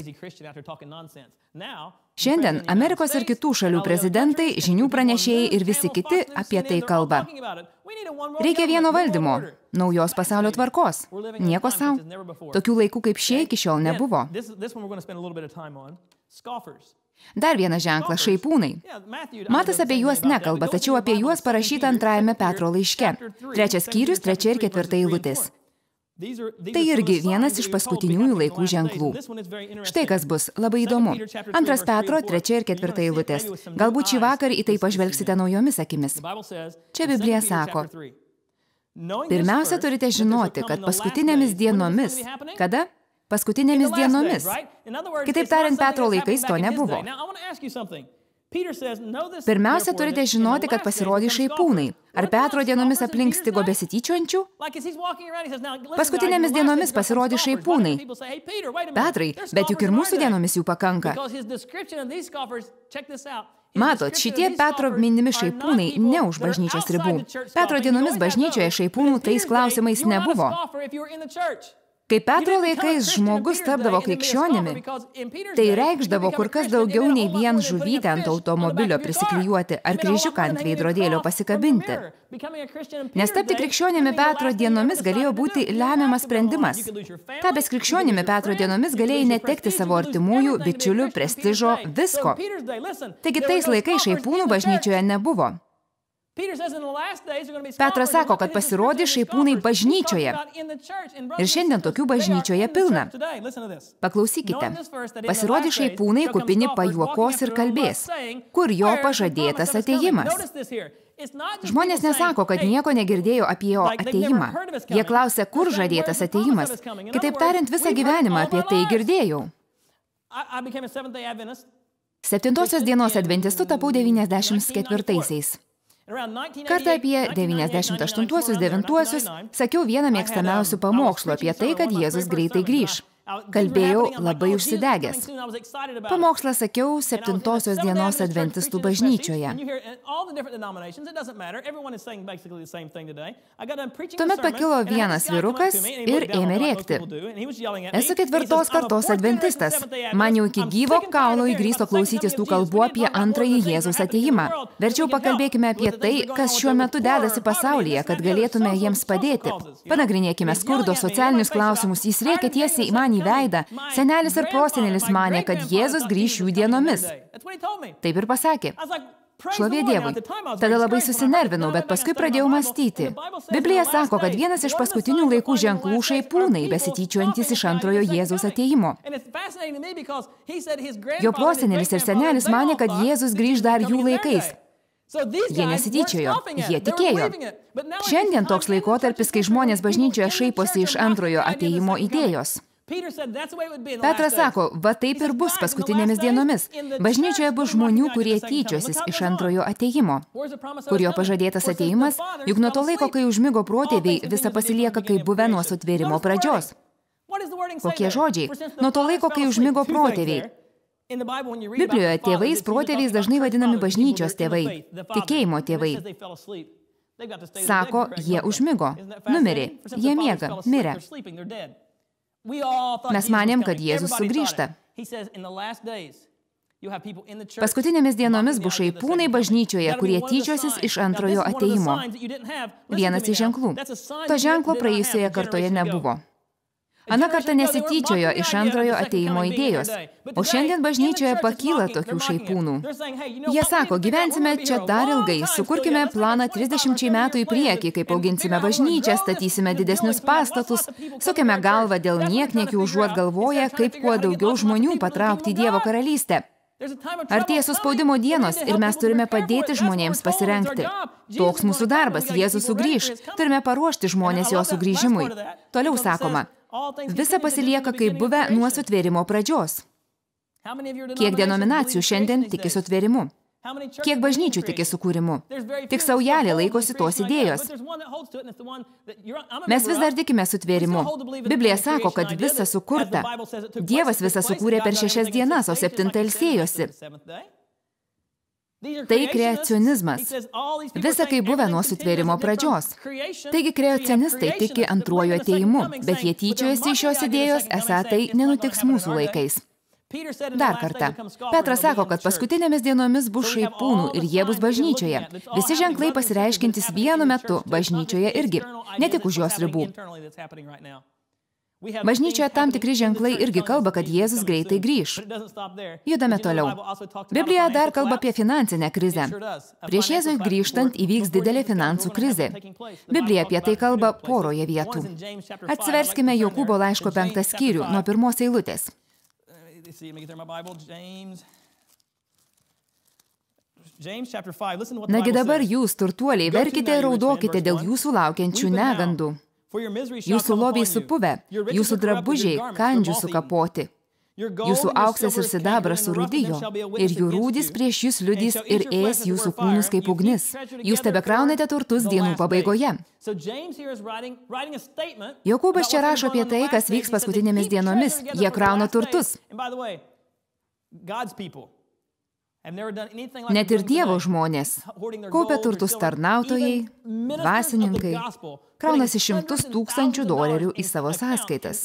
Šiandien Amerikos ir kitų šalių prezidentai, žinių pranešėjai ir visi kiti apie tai kalba. Reikia vieno valdymo, naujos pasaulio tvarkos. Nieko sau. Tokių laikų kaip šie iki šiol nebuvo. Dar vienas ženklas – šaipūnai. Matas apie juos nekalba, tačiau apie juos parašyta antrajame Petro laiške. 3 skyrius, 3 ir 4 eilutės. Tai irgi vienas iš paskutiniųjų laikų ženklų. Štai kas bus, labai įdomu. 2 Petro, 3 ir 4 eilutės. Galbūt šį vakar į tai pažvelgsite naujomis akimis. Čia Biblija sako, pirmiausia turite žinoti, kad paskutinėmis dienomis, kada? Paskutinėmis dienomis. Kitaip tariant, Petro laikais to nebuvo. Pirmiausia, turite žinoti, kad pasirodys šaipūnai. Ar Petro dienomis aplink stigo besityčiojančių? Paskutinėmis dienomis pasirodys šaipūnai. Petrai, bet juk ir mūsų dienomis jų pakanka. Matot, šitie Petro minimi šaipūnai ne už bažnyčios ribų. Petro dienomis bažnyčioje šaipūnų tais klausimais nebuvo. Kai Petro laikais žmogus tapdavo krikščionimi, tai reikšdavo kur kas daugiau nei vien žuvytę ant automobilio prisiklijuoti ar kryžiuką ant veidrodėlio pasikabinti. Nes tapti krikščionimi Petro dienomis galėjo būti lemiamas sprendimas. Tapęs krikščionimi Petro dienomis galėjai netekti savo artimųjų, bičiulių, prestižo, visko. Taigi tais laikais šaipūnų bažnyčioje nebuvo. Petras sako, kad pasirodys šaipūnai bažnyčioje. Ir šiandien tokių bažnyčioje pilna. Paklausykite. Pasirodys šaipūnai kupini pajuokos ir kalbės. Kur jo pažadėtas atėjimas? Žmonės nesako, kad nieko negirdėjo apie jo atėjimą. Jie klausia, kur žadėtas atėjimas. Kitaip tariant, visą gyvenimą apie tai girdėjau. 7-osios dienos adventistų tapau 94-aisiais. Kartą apie 98-9 sakiau vieną mėgstamiausių pamokslų apie tai, kad Jėzus greitai grįš. Kalbėjau labai užsidegęs. Pamokslą sakiau 7-osios dienos adventistų bažnyčioje. Tuomet pakilo vienas vyrukas ir ėmė rėkti. Esu 4. kartos adventistas. Man jau iki gyvo kaulo įgrysto klausytis tų kalbų apie antrąjį Jėzaus atėjimą. Verčiau pakalbėkime apie tai, kas šiuo metu dedasi pasaulyje, kad galėtume jiems padėti. Panagrinėkime skurdo socialinius klausimus. Jis rėkė tiesiai man į veidą. Senelis ir prosenelis manė, kad Jėzus grįš jų dienomis. Taip ir pasakė. Šlovė Dievui. Tada labai susinervinau, bet paskui pradėjau mąstyti. Biblija sako, kad vienas iš paskutinių laikų ženklų šaipūnai, besityčiuojantis iš antrojo Jėzaus atėjimo. Jo prosenelis ir senelis manė, kad Jėzus grįš dar jų laikais. Jie nesityčiojo, jie tikėjo. Šiandien toks laikotarpis, kai žmonės bažnyčioje šaiposi iš antrojo atėjimo idėjos. Petras sako, va taip ir bus paskutinėmis dienomis. Bažnyčioje bus žmonių, kurie tyčiosis iš antrojo atėjimo. Kur jo pažadėtas atėjimas, juk nuo to laiko, kai užmigo protėviai, visa pasilieka kaip buvę nuo sutvėrimo pradžios. Kokie žodžiai? Nuo to laiko, kai užmigo protėviai. Biblijoje tėvais protėviais dažnai vadinami bažnyčios tėvai, tikėjimo tėvai. Sako, jie užmigo, numirė, jie miega, mirė. Mes manėm, kad Jėzus sugrįžta. Paskutinėmis dienomis bus šaipūnai bažnyčioje, kurie tyčiosis iš antrojo atėjimo. Vienas iš ženklų. To ženklo praėjusioje kartoje nebuvo. Ana kartą nesityčiojo iš antrojo atėjimo idėjos, o šiandien bažnyčioje pakyla tokių šaipūnų. Jie sako, gyvensime čia dar ilgai, sukurkime planą 30 metų į priekį, kaip auginsime bažnyčią, statysime didesnius pastatus, sukime galvą dėl niekniekių užuot galvoję, kaip kuo daugiau žmonių patraukti į Dievo karalystę. Artėja suspaudimo dienos ir mes turime padėti žmonėms pasirengti. Toks mūsų darbas, Jėzus sugrįš, turime paruošti žmonės jo sugrįžimui. Toliau sakoma, visa pasilieka kaip buvę nuo sutvėrimo pradžios. Kiek denominacijų šiandien tiki sutvėrimu? Kiek bažnyčių tiki sukūrimu? Tik saujelė laikosi tos idėjos. Mes vis dar tikime sutvėrimu. Biblija sako, kad visa sukurta. Dievas visą sukūrė per 6 dienas, o 7 ilsėjosi. Tai kreacionizmas. Visa kaip buvę nuo sutvėrimo pradžios. Taigi kreacionistai tiki antruoju atėjimu, bet jie tyčiojasi iš šios idėjos, esą tai nenutiks mūsų laikais. Dar kartą. Petras sako, kad paskutinėmis dienomis bus šaipūnų ir jie bus bažnyčioje. Visi ženklai pasireiškintis vienu metu bažnyčioje irgi, ne tik už jos ribų. Bažnyčioje tam tikri ženklai irgi kalba, kad Jėzus greitai grįš. Judame toliau. Biblija dar kalba apie finansinę krizę. Prieš Jėzui grįžtant įvyks didelė finansų krizė. Biblija apie tai kalba poroje vietų. Atsiverskime Jokūbo laiško 5 skyrių nuo 1 eilutės. Nagi dabar jūs, turtuoliai, verkite ir raudokite dėl jūsų laukiančių negandų. Jūsų lobiai supuvę, jūsų drabužiai kandžių sukapoti. Jūsų auksas ir sidabras surūdijo, ir jų rūdis prieš jūs liudys ir ės jūsų kūnus kaip ugnis. Jūs tebekraunate turtus dienų pabaigoje. Jokūbas čia rašo apie tai, kas vyks paskutinėmis dienomis. Jie krauna turtus. Net ir Dievo žmonės kaupia turtus tarnautojai, dvasininkai, kraunasi $100,000 į savo sąskaitas.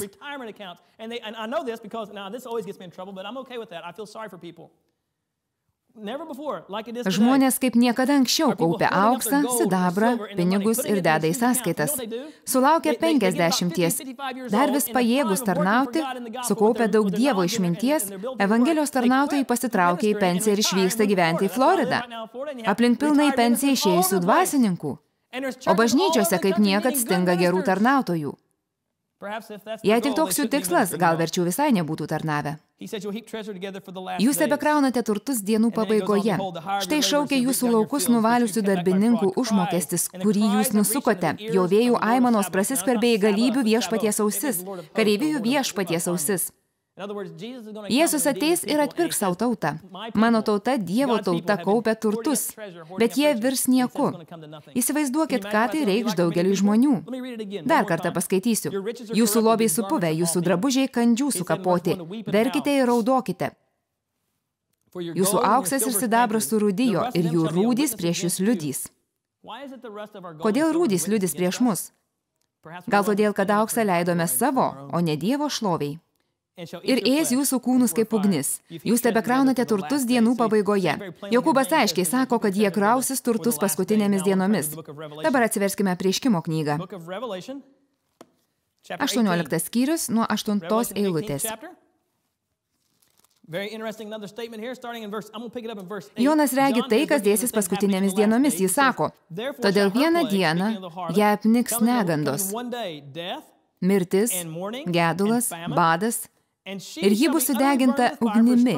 Žmonės kaip niekada anksčiau kaupia auksą, sidabrą, pinigus ir deda į sąskaitas. Sulaukia 50, dar vis pajėgus tarnauti, sukaupia daug Dievo išminties, Evangelijos tarnautojai pasitraukia į pensiją ir išvyksta gyventi į Floridą. Aplink pilnai pensiją išėjusių dvasininkų. O bažnyčiose kaip niekad stinga gerų tarnautojų. Jei tik toks jų tikslas, gal verčiau visai nebūtų tarnavę. Jūs tebekraunate turtus dienų pabaigoje. Štai šaukia jūsų laukus nuvaliusių darbininkų užmokestis, kurį jūs nusukote. Jo vėjų aimanos prasiskverbė į galybių viešpaties ausis, kareivijų viešpaties ausis. Jėzus ateis ir atpirks savo tautą. Mano tauta, Dievo tauta, kaupia turtus, bet jie virs nieku. Įsivaizduokit, ką tai reikš daugeliui žmonių. Dar kartą paskaitysiu. Jūsų lobiai supuvę, jūsų drabužiai kandžių sukapoti. Verkite ir raudokite. Jūsų auksas ir sidabras surūdijo ir jų rūdys prieš jūs liudys. Kodėl rūdys liudys prieš mus? Gal todėl, kad auksą leidome savo, o ne Dievo šloviai. Ir ės jūsų kūnus kaip ugnis. Jūs tebekraunate turtus dienų pabaigoje. Jokūbas aiškiai sako, kad jie krausis turtus paskutinėmis dienomis. Dabar atsiverskime Apreiškimo knygą. 18 skyrius nuo 8 eilutės. Jonas regi tai, kas dėsis paskutinėmis dienomis. Jis sako, todėl vieną dieną ją apniks negandos, mirtis, gedulas, badas, ir ji bus sudeginta ugnimi,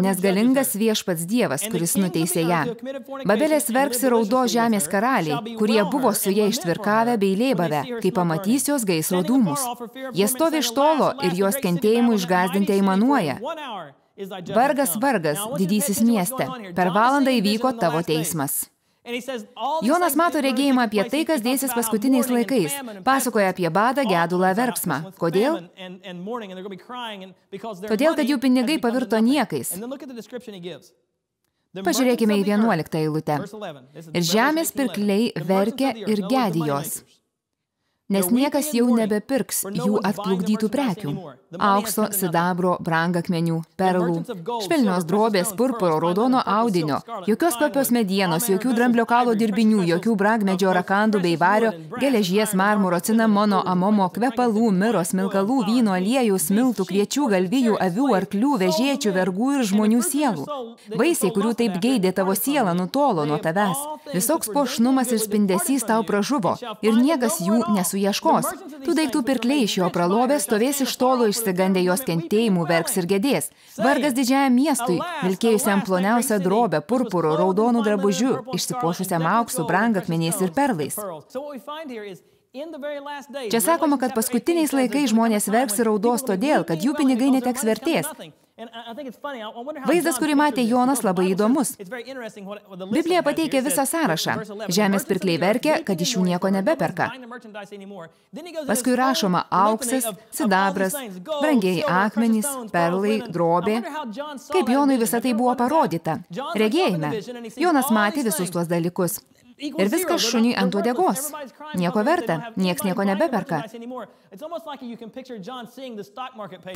nes galingas viešpats Dievas, kuris nuteisė ją. Babelės verks ir raudo žemės karaliai, kurie buvo su ja ištvirkavę bei lėbavę, kai pamatys jos gaisro dūmus. Jie stovi iš tolo ir jos kentėjimų išgąsdinti aimanuoja. Vargas, vargas, didysis mieste, per valandą įvyko tavo teismas. Jonas mato regėjimą apie tai, kas dėsis paskutiniais laikais. Pasakoja apie badą, gedulą, verksmą. Kodėl? Todėl, kad jų pinigai pavirto niekais. Pažiūrėkime į 11 eilutę. Ir žemės pirkliai verkia ir gedi jos, nes niekas jau nebepirks jų atplukdytų prekių. Aukso, sidabro, brangakmenių, perlų, švelnios drobės, purpuro, raudono audinio, jokios kvapios medienos, jokių dramblio kalo dirbinių, jokių brangmedžio, rakandų bei vario, geležies, marmuro, cinamono, amomo, kvepalų, miro, smilkalų, vyno, aliejų, miltų, kviečių, galvijų, avių, arklių, vežėčių, vergų ir žmonių sielų. Vaisiai, kurių taip geidė tavo siela, nutolo nuo tavęs. Visoks puošnumas ir spindesys tau pražuvo ir niekas jų nesuieškos. Tų daiktų pirkliai iš jo pralobės stovės iš tolo išsigandę jos kentėjimų, verks ir gedės. Vargas didžiajam miestui, vilkėjusiam ploniausią drobę, purpuru, raudonų drabužių, išsipuošusiam auksu, brangakmeniais ir perlais. Čia sakoma, kad paskutiniais laikais žmonės verks ir raudos todėl, kad jų pinigai neteks vertės. Vaizdas, kurį matė Jonas, labai įdomus. Biblija pateikia visą sąrašą. Žemės pirkliai verkia, kad iš jų nieko nebeperka. Paskui rašoma auksas, sidabras, brangieji akmenys, perlai, drobė. Kaip Jonui visą tai buvo parodyta? Regėjime. Jonas matė visus tuos dalykus. Ir viskas šuniui ant uodegos. Nieko verta, nieks nieko nebeperka.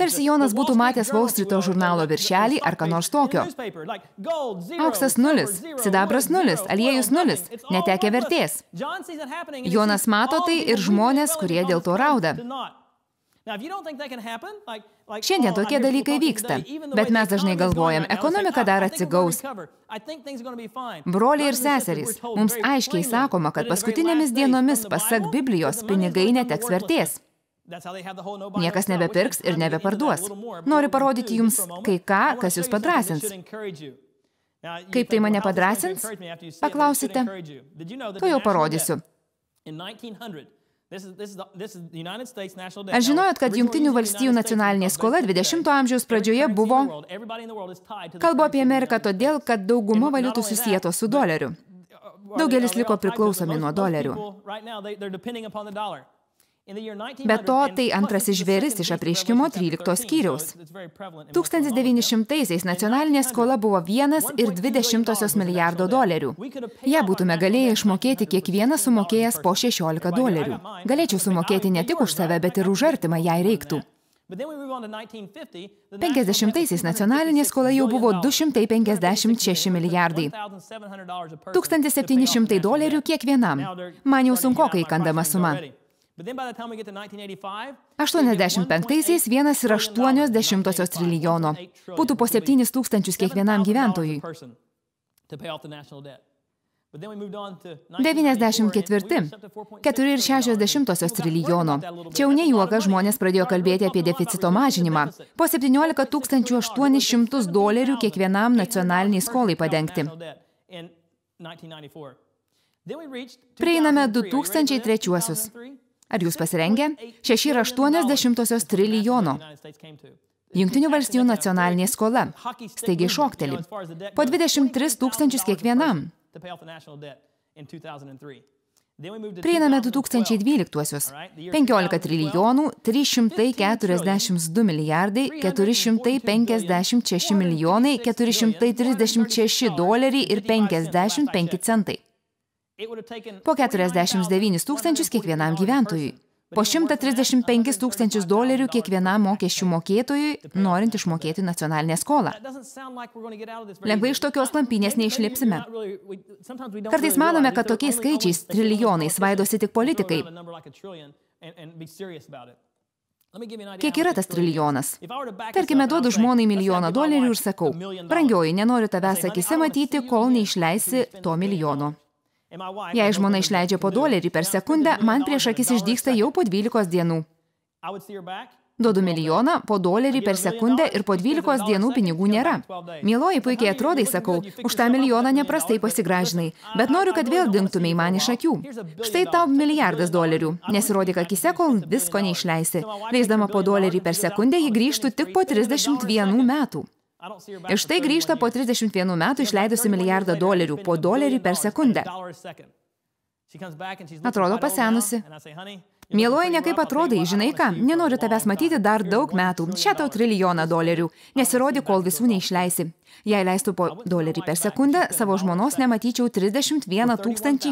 Tarsi Jonas būtų matęs Wall Streeto žurnalo viršelį ar ką nors tokio. Auksas 0, sidabras 0, aliejus 0, netekę vertės. Jonas mato tai ir žmonės, kurie dėl to rauda. Šiandien tokie dalykai vyksta, bet mes dažnai galvojam, ekonomika dar atsigaus. Broliai ir seserys, mums aiškiai sakoma, kad paskutinėmis dienomis, pasak Biblijos, pinigai neteks vertės. Niekas nebepirks ir nebeparduos. Noriu parodyti jums kai ką, kas jūs padrąsins. Kaip tai mane padrąsins? Paklausite. To jau parodysiu. Ar žinojot, kad Jungtinių valstijų nacionalinė skola 20 amžiaus pradžioje buvo... Kalbu apie Ameriką todėl, kad dauguma valiutų susieto su doleriu. Daugelis liko priklausomi nuo dolerių. Be to, tai antrasis žvėris iš Apreiškimo 13 skyriaus. 1900-aisiais nacionalinė skola buvo 1,2 milijardo dolerių. Ja būtume galėję išmokėti kiekvienas sumokėjęs po $16. Galėčiau sumokėti ne tik už save, bet ir už artimą, jei reiktų. 50-aisiais nacionalinė skola jau buvo $256 milijardai. $1,700 kiekvienam. Man jau sunkokai įkandama suma. 85-aisiais 1,8 trilijono. Būtų po 7,000 kiekvienam gyventojui. 94. 4,6 trilijono. Čia jau ne juokas, žmonės pradėjo kalbėti apie deficito mažinimą. Po $17,800 kiekvienam nacionaliniai skolai padengti. Prieiname 2003. Ar jūs pasirengę? 6,8 trilijono. Jungtinių valstijų nacionalinė skola staigiai šokteli. Po 23 tūkstančius kiekvienam. Prieiname 2012-uosius. 15 trilijonų 342 milijardai 456 milijonai 436 doleriai ir 55 centai. Po 49 tūkstančius kiekvienam gyventojui. Po 135 tūkstančius dolerių kiekvienam mokesčių mokėtojui, norint išmokėti nacionalinę skolą. Lengvai iš tokios klampynės neišlipsime. Kartais manome, kad tokiais skaičiais, trilijonais, svaidosi tik politikai. Kiek yra tas trilijonas? Tarkime, duodu žmonai milijoną dolerių ir sakau, brangioji, nenoriu tavęs akise matyti, kol neišleisi to milijono. Jei žmona išleidžia po $1 per sekundę, man prieš akis išdygsta jau po 12 dienų. Duodu milijoną, po $1 per sekundę ir po 12 dienų pinigų nėra. Mieloji, puikiai atrodai, sakau, už tą milijoną neprastai pasigražinai, bet noriu, kad vėl dingtumei man iš akių. Štai tau $1 milijardų. Nesirodyk akise, kol visko neišleisi. Leisdama po $1 per sekundę, ji grįžtų tik po 31 metų. Ir štai grįžta po 31 metų išleidusi $1 milijardą po $1 per sekundę. Atrodo pasenusi. Mieloji, nekaip atrodai, žinai ką, nenoriu tavęs matyti dar daug metų, šią tau $1 trilijoną. Nesirodyk, kol visų neišleisi. Jei leistų po $1 per sekundę, savo žmonos nematyčiau 31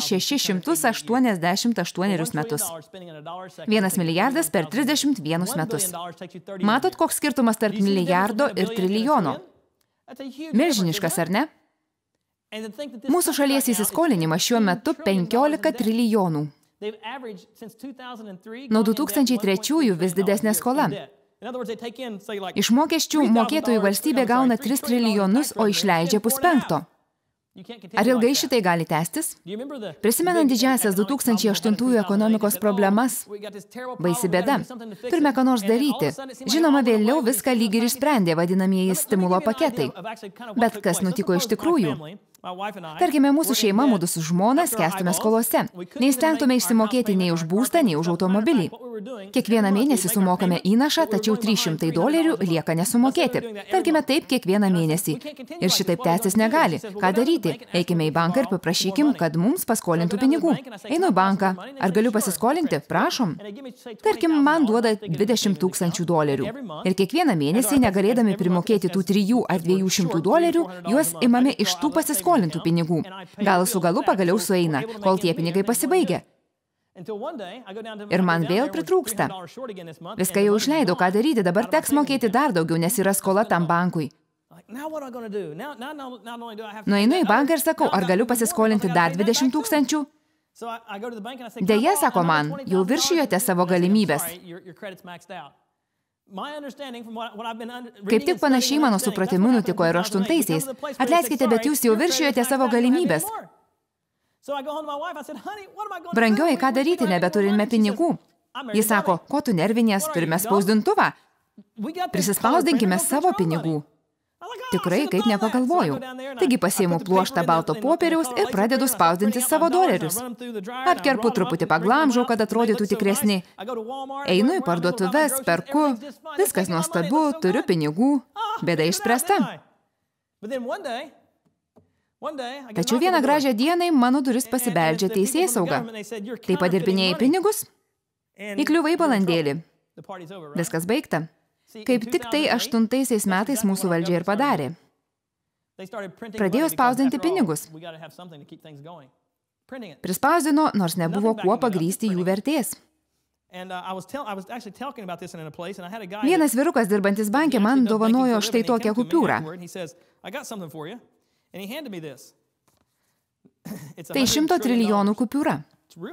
688 metus. 1 milijardas per 31 metus. Matot, koks skirtumas tarp milijardo ir trilijono? Milžiniškas, ar ne? Mūsų šalies įsiskolinimas šiuo metu 15 trilijonų. Nuo 2003 vis didesnė skola. Iš mokesčių mokėtojų valstybė gauna 3 trilijonus, o išleidžia 4,5. Ar ilgai šitai gali tęstis? Prisimenant didžiasias 2008 ekonomikos problemas, baisi bėda. Turime ką nors daryti. Žinoma, vėliau viską lyg ir išsprendė vadinamieji stimulo paketai. Bet kas nutiko iš tikrųjų? Tarkime, mūsų šeima mudu su žmona skęstume skolose. Neįstengtume išsimokėti nei už būstą, nei už automobilį. Kiekvieną mėnesį sumokame įnašą, tačiau $300 lieka nesumokėti. Tarkime taip kiekvieną mėnesį. Ir šitaip tęstis negali. Ką daryti? Eikime į banką ir paprašykim, kad mums paskolintų pinigų. Einu į banką. Ar galiu pasiskolinti? Prašom. Tarkim, man duoda $20 000. Ir kiekvieną mėnesį, negalėdami primokėti tų $300 ar $200, juos imame iš tų pasiskolintų pinigų. Gal su galu pagaliau sueina, kol tie pinigai pasibaigia. Ir man vėl pritrūksta. Viską jau išleidau, ką daryti, dabar teks mokėti dar daugiau, nes yra skola tam bankui. Nueinu į banką ir sakau, ar galiu pasiskolinti dar $20 000? Deja, sako man, jau viršijote savo galimybės. Kaip tik panašiai mano supratimu nutiko ir 8-aisiais. Atleiskite, bet jūs jau viršijote savo galimybės. Brangioji, ką daryti, nebeturime pinigų. Jis sako, ko tu nervinės, turime spausdintuvą. Prisispausdinkime savo pinigų. Tikrai, kaip nepagalvojau. Taigi pasiimu pluoštą balto popieriaus ir pradedu spausdinti savo $. Apkerpu truputį paglamžau, kad atrodytų tikresni. Einu į parduotuves, perku, viskas nuostabu, turiu pinigų, bėda išspręsta. Tačiau vieną gražią dieną mano duris pasibeldžia teisėsauga. Tai padirbinėjai pinigus? Įkliuvai balandėlį. Viskas baigta. Kaip tik tai 8-aisiais metais mūsų valdžia ir padarė. Pradėjo spausdinti pinigus. Prispausdino, nors nebuvo kuo pagrysti jų vertės. Vienas vyrukas dirbantis banke man dovanojo štai tokią kupiūrą. Tai 100 trilijonų kupiūra.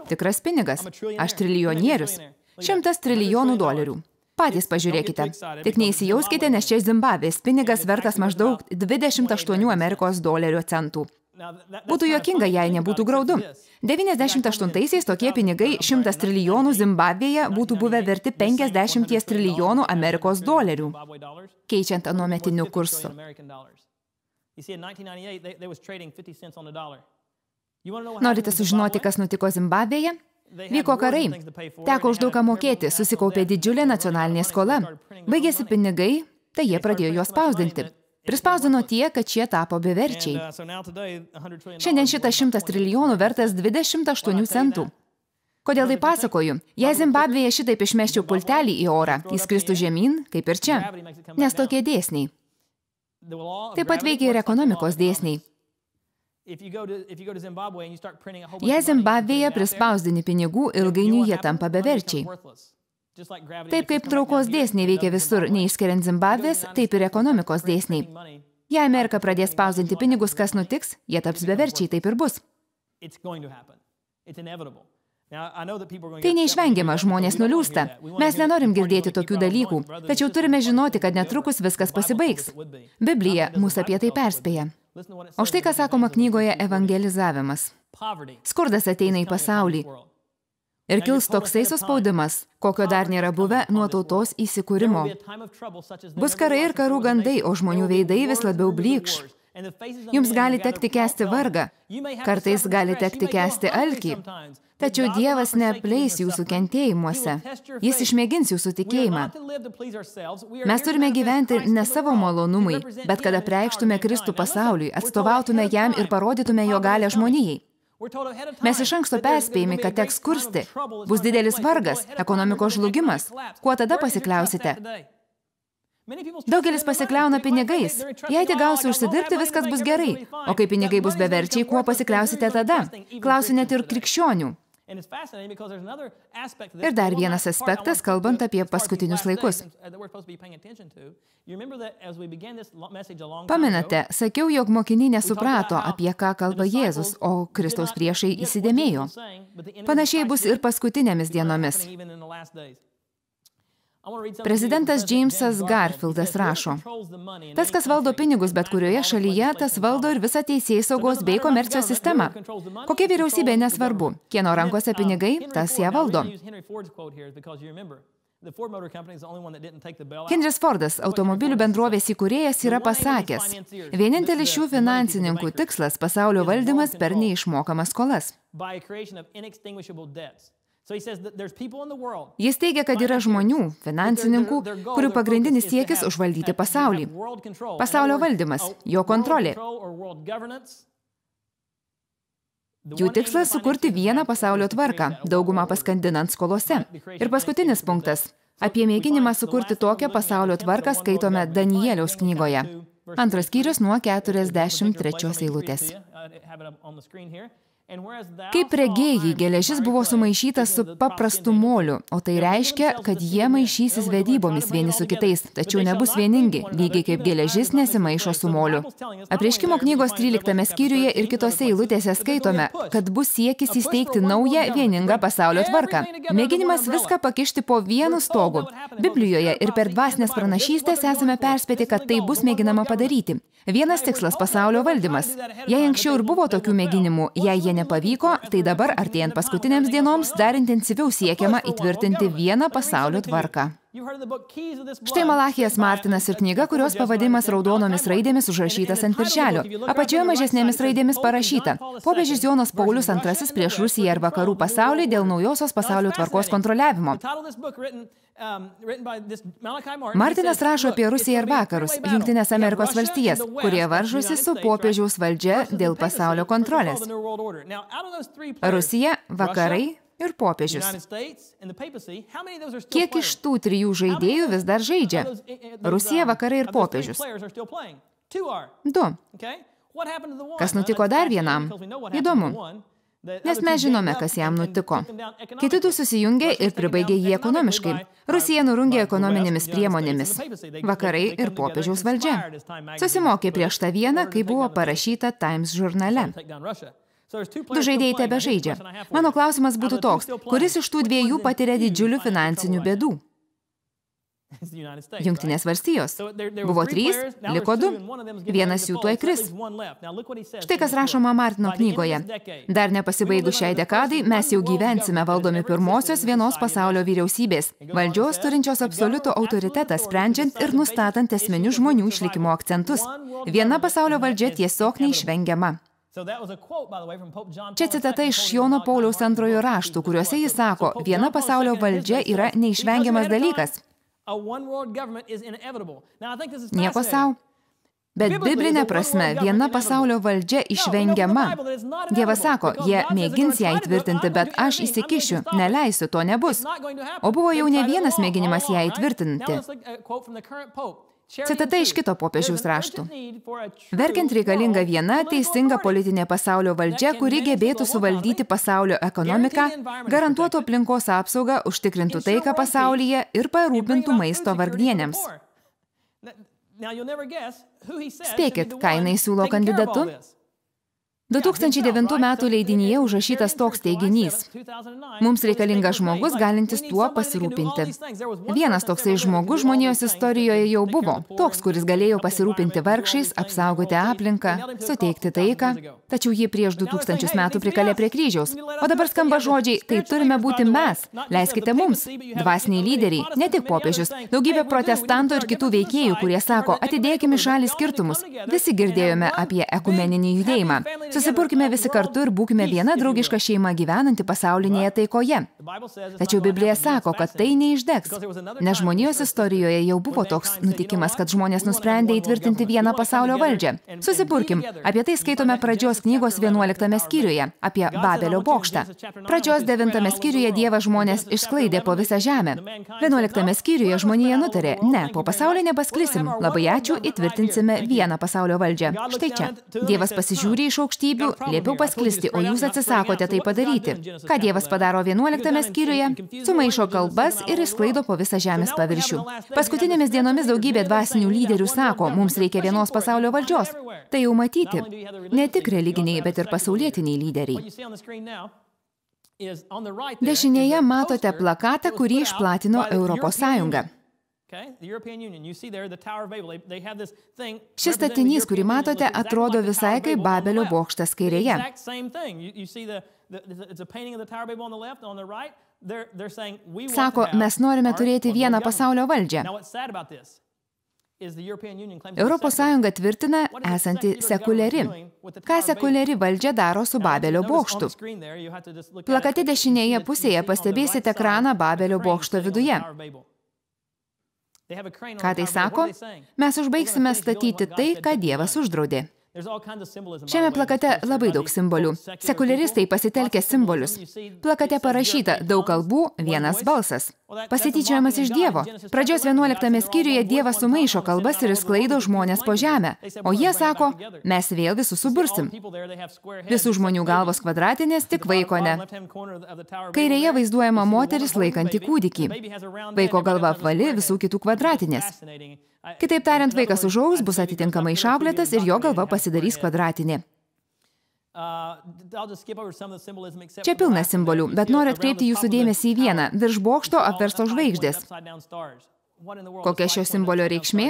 Tikras pinigas. Aš trilijonierius. 100 trilijonų $. Patys pažiūrėkite. Tik neįsijauskite, nes čia Zimbabvės pinigas vertas maždaug 28 Amerikos dolerio centų. Būtų juokinga, jei nebūtų graudu. 98-aisiais tokie pinigai 100 trilijonų Zimbabvėje būtų buvę verti 50 trilijonų Amerikos dolerių, keičiant anuometiniu kursu. Norite sužinoti, kas nutiko Zimbabvėje? Vyko karai. Teko už daug ką mokėti, susikaupė didžiulė nacionalinė skola. Baigėsi pinigai, tai jie pradėjo juos spausdinti. Prispausdino tiek, kad šie tapo beverčiai. Šiandien šitas 100 trilijonų vertas 28 centų. Kodėl tai pasakoju? Jei Zimbabvėje šitaip išmesčiau pultelį į orą, jis skristų žemyn, kaip ir čia. Nes tokie dėsniai. Taip pat veikia ir ekonomikos dėsniai. Jei Zimbabvėje prispausdini pinigų, ilgainiui jie tampa beverčiai. Taip kaip traukos dėsniai veikia visur, neišskiriant Zimbabvės, taip ir ekonomikos dėsniai. Jei Amerika pradės spausdinti pinigus, kas nutiks, jie taps beverčiai, taip ir bus. Tai neišvengiama, žmonės nuliūsta. Mes nenorim girdėti tokių dalykų, tačiau turime žinoti, kad netrukus viskas pasibaigs. Biblija mūsų apie tai perspėja. O štai ką sakoma knygoje Evangelizavimas. Skurdas ateina į pasaulį. Ir kils toksai suspaudimas, kokio dar nėra buvę nuo tautos įsikūrimo. Bus karai ir karų gandai, o žmonių veidai vis labiau blykš. Jums gali tekti kęsti vargą, kartais gali tekti kęsti alkį. Tačiau Dievas neapleis jūsų kentėjimuose. Jis išmėgins jūsų tikėjimą. Mes turime gyventi ne savo malonumui, bet kad apreikštume Kristų pasauliui, atstovautume jam ir parodytume jo galią žmonijai. Mes iš anksto perspėjami, kad teks skursti, bus didelis vargas, ekonomikos žlugimas. Kuo tada pasikliausite? Daugelis pasikliauna pinigais. Jei tik gausiu užsidirbti, viskas bus gerai. O kai pinigai bus beverčiai, kuo pasikliausite tada? Klausiu net ir krikščionių. Ir dar vienas aspektas, kalbant apie paskutinius laikus. Pamenate, sakiau, jog mokiniai nesuprato, apie ką kalba Jėzus, o Kristaus priešai įsidėmėjo. Panašiai bus ir paskutinėmis dienomis. Prezidentas Jamesas Garfieldas rašo, tas, kas valdo pinigus bet kurioje šalyje, tas valdo ir visą teisėsaugos bei komercijos sistemą. Kokia vyriausybė nesvarbu, kieno rankose pinigai, tas ją valdo. Henris Fordas, automobilių bendrovės įkūrėjas, yra pasakęs, vienintelis šių finansininkų tikslas pasaulio valdymas per neišmokamas skolas. Jis teigia, kad yra žmonių, finansininkų, kurių pagrindinis siekis užvaldyti pasaulį. Pasaulio valdymas, jo kontrolė. Jų tikslas sukurti vieną pasaulio tvarką, daugumą paskandinant skolose. Ir paskutinis punktas. Apie mėginimą sukurti tokią pasaulio tvarką skaitome Danieliaus knygoje. 2 skyrius nuo 43 eilutės. Kaip regėjai, geležis buvo sumaišytas su paprastu moliu, o tai reiškia, kad jie maišysis vedybomis vieni su kitais, tačiau nebus vieningi, lygiai kaip geležis nesimaišo su moliu. Apreiškimo knygos 13 skyriuje ir kitose eilutėse skaitome, kad bus siekis įsteigti naują vieningą pasaulio tvarką. Mėginimas viską pakišti po vienu stogu. Biblijoje ir per dvasinės pranašystės esame perspėti, kad tai bus mėginama padaryti. Vienas tikslas – pasaulio valdymas. Jei anksčiau ir buvo tokių mėginimų, jei jie nepavyko, tai dabar, artėjant paskutinėms dienoms, dar intensyviau siekiama įtvirtinti vieną pasaulio tvarką. Štai Malachijas Martinas ir knyga, kurios pavadimas raudonomis raidėmis užrašytas ant viršelio. Apačioje mažesnėmis raidėmis parašyta. Popiežius Jonas Paulius II prieš Rusiją ir vakarų pasaulį dėl naujosios pasaulio tvarkos kontroliavimo. Martinas rašo apie Rusiją ir vakarus, Jungtines Amerikos valstijas, kurie varžosi su popiežiaus valdžia dėl pasaulio kontrolės. Rusija, vakarai ir popiežius. Kiek iš tų trijų žaidėjų vis dar žaidžia? Rusija, vakarai ir popiežius. 2. Kas nutiko dar vienam? Įdomu. Nes mes žinome, kas jam nutiko. Kiti du susijungė ir pribaigė jį ekonomiškai. Rusija nurungė ekonominėmis priemonėmis. Vakarai ir popiežiaus valdžia. Susimokė prieš tą vieną, kai buvo parašyta Times žurnale. 2 žaidėjai tebe žaidžia. Mano klausimas būtų toks, kuris iš tų dviejų patiria didžiulių finansinių bėdų? Jungtinės valstijos. Buvo 3, liko 2. Vienas jų tuoj kris. Štai kas rašoma Martino knygoje. Dar nepasibaigus šiai dekadai, mes jau gyvensime valdomi pirmosios vienos pasaulio vyriausybės, valdžios turinčios absoliutų autoritetą, sprendžiant ir nustatant esminius žmonių išlikimo akcentus. Viena pasaulio valdžia tiesiog neišvengiama. Čia citata iš Jono Pauliaus 2 raštų, kuriuose jis sako, viena pasaulio valdžia yra neišvengiamas dalykas. Nieko sau. Bet biblinė prasme, viena pasaulio valdžia išvengiama. Dievas sako, jie mėgins ją įtvirtinti, bet aš įsikišiu, neleisiu, to nebus. O buvo jau ne vienas mėginimas ją įtvirtinti. Citata iš kito popiežiaus raštų. Verkiant reikalinga viena teisinga politinė pasaulio valdžia, kuri gebėtų suvaldyti pasaulio ekonomiką, garantuotų aplinkos apsaugą, užtikrintų taiką pasaulyje ir parūpintų maisto vargdienėms. Spėkit, ką jinai siūlo kandidatu? 2009 metų leidinyje užrašytas toks teiginys. Mums reikalingas žmogus, galintis tuo pasirūpinti. Vienas toksai žmogus žmonijos istorijoje jau buvo. Toks, kuris galėjo pasirūpinti vargšais, apsaugoti aplinką, suteikti taiką. Tačiau jį prieš 2000 metų prikalė prie kryžiaus. O dabar skamba žodžiai, tai turime būti mes. Leiskite mums. Dvasiniai lyderiai, ne tik popiežius, daugybė protestantų ir kitų veikėjų, kurie sako, atidėkime šalį skirtumus. Visi girdėjome apie ekumeninį judėjimą. Susipurkime visi kartu ir būkime viena draugiška šeima gyvenanti pasaulinėje taikoje. Tačiau Biblija sako, kad tai neišdegs. Nes žmonijos istorijoje jau buvo toks nutikimas, kad žmonės nusprendė įtvirtinti vieną pasaulio valdžią. Susipurkim, apie tai skaitome pradžios knygos 11 skyriuje, apie Babelio bokštą. Pradžios 9 skyriuje Dievas žmonės išsklaidė po visą žemę. 11 skyriuje žmonija nutarė, ne, po pasaulį nepasklisim, labai ačiū, įtvirtinsime vieną pasaulio valdžią. Štai čia. Dievas pasižiūri iš aukštybių, liepiau pasklisti, o jūs atsisakote tai padaryti. Ką Dievas padaro 11 skyriuje? Sumaišo kalbas ir išsklaido po visą žemės paviršių. Paskutinėmis dienomis daugybė dvasinių lyderių sako, mums reikia vienos pasaulio valdžios. Tai jau matyti. Ne tik religiniai, bet ir pasaulietiniai lyderiai. Dešinėje matote plakatą, kurį išplatino Europos Sąjunga. Šis statinys, kurį matote, atrodo visai kaip Babelio bokštas kairėje. Sako, mes norime turėti vieną pasaulio valdžią. Europos Sąjunga tvirtina esanti sekuliari. Ką sekuliari valdžia daro su Babelio bokštu? Plakate dešinėje pusėje pastebėsite kraną Babelio bokšto viduje. Ką tai sako? Mes užbaigsime statyti tai, ką Dievas uždraudė. Šiame plakate labai daug simbolių. Sekuliaristai pasitelkia simbolius. Plakate parašyta daug kalbų, vienas balsas. Pasityčiojimas iš Dievo. Pradžios 11 skyriuje Dievas sumaišo kalbas ir išsklaido žmonės po žemę. O jie sako, mes vėl visus subursim. Visų žmonių galvos kvadratinės, tik vaiko ne. Kairėje vaizduojama moteris laikanti kūdikį. Vaiko galva apvali, visų kitų kvadratinės. Kitaip tariant, vaikas užaugs, bus atitinkamai išauklėtas ir jo galva pasidarys kvadratinė. Čia pilna simbolių, bet noriu atkreipti jūsų dėmesį į vieną. Virš bokšto apverstos žvaigždės. Kokia šio simbolio reikšmė?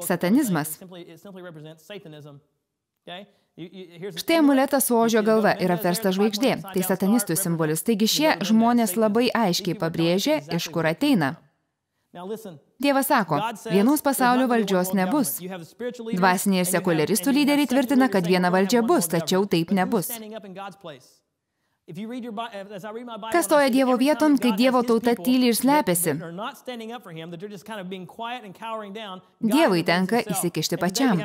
Satanizmas. Štai amuletas su ožio galva ir apversta žvaigždė. Tai satanistų simbolis. Taigi šie žmonės labai aiškiai pabrėžė, iš kur ateina. Dievas sako, vienos pasaulio valdžios nebus. Dvasiniai ir sekuliaristų lyderiai tvirtina, kad viena valdžia bus, tačiau taip nebus. Kas stoja Dievo vieton, kai Dievo tauta tyli ir slepiasi? Dievui tenka įsikišti pačiam.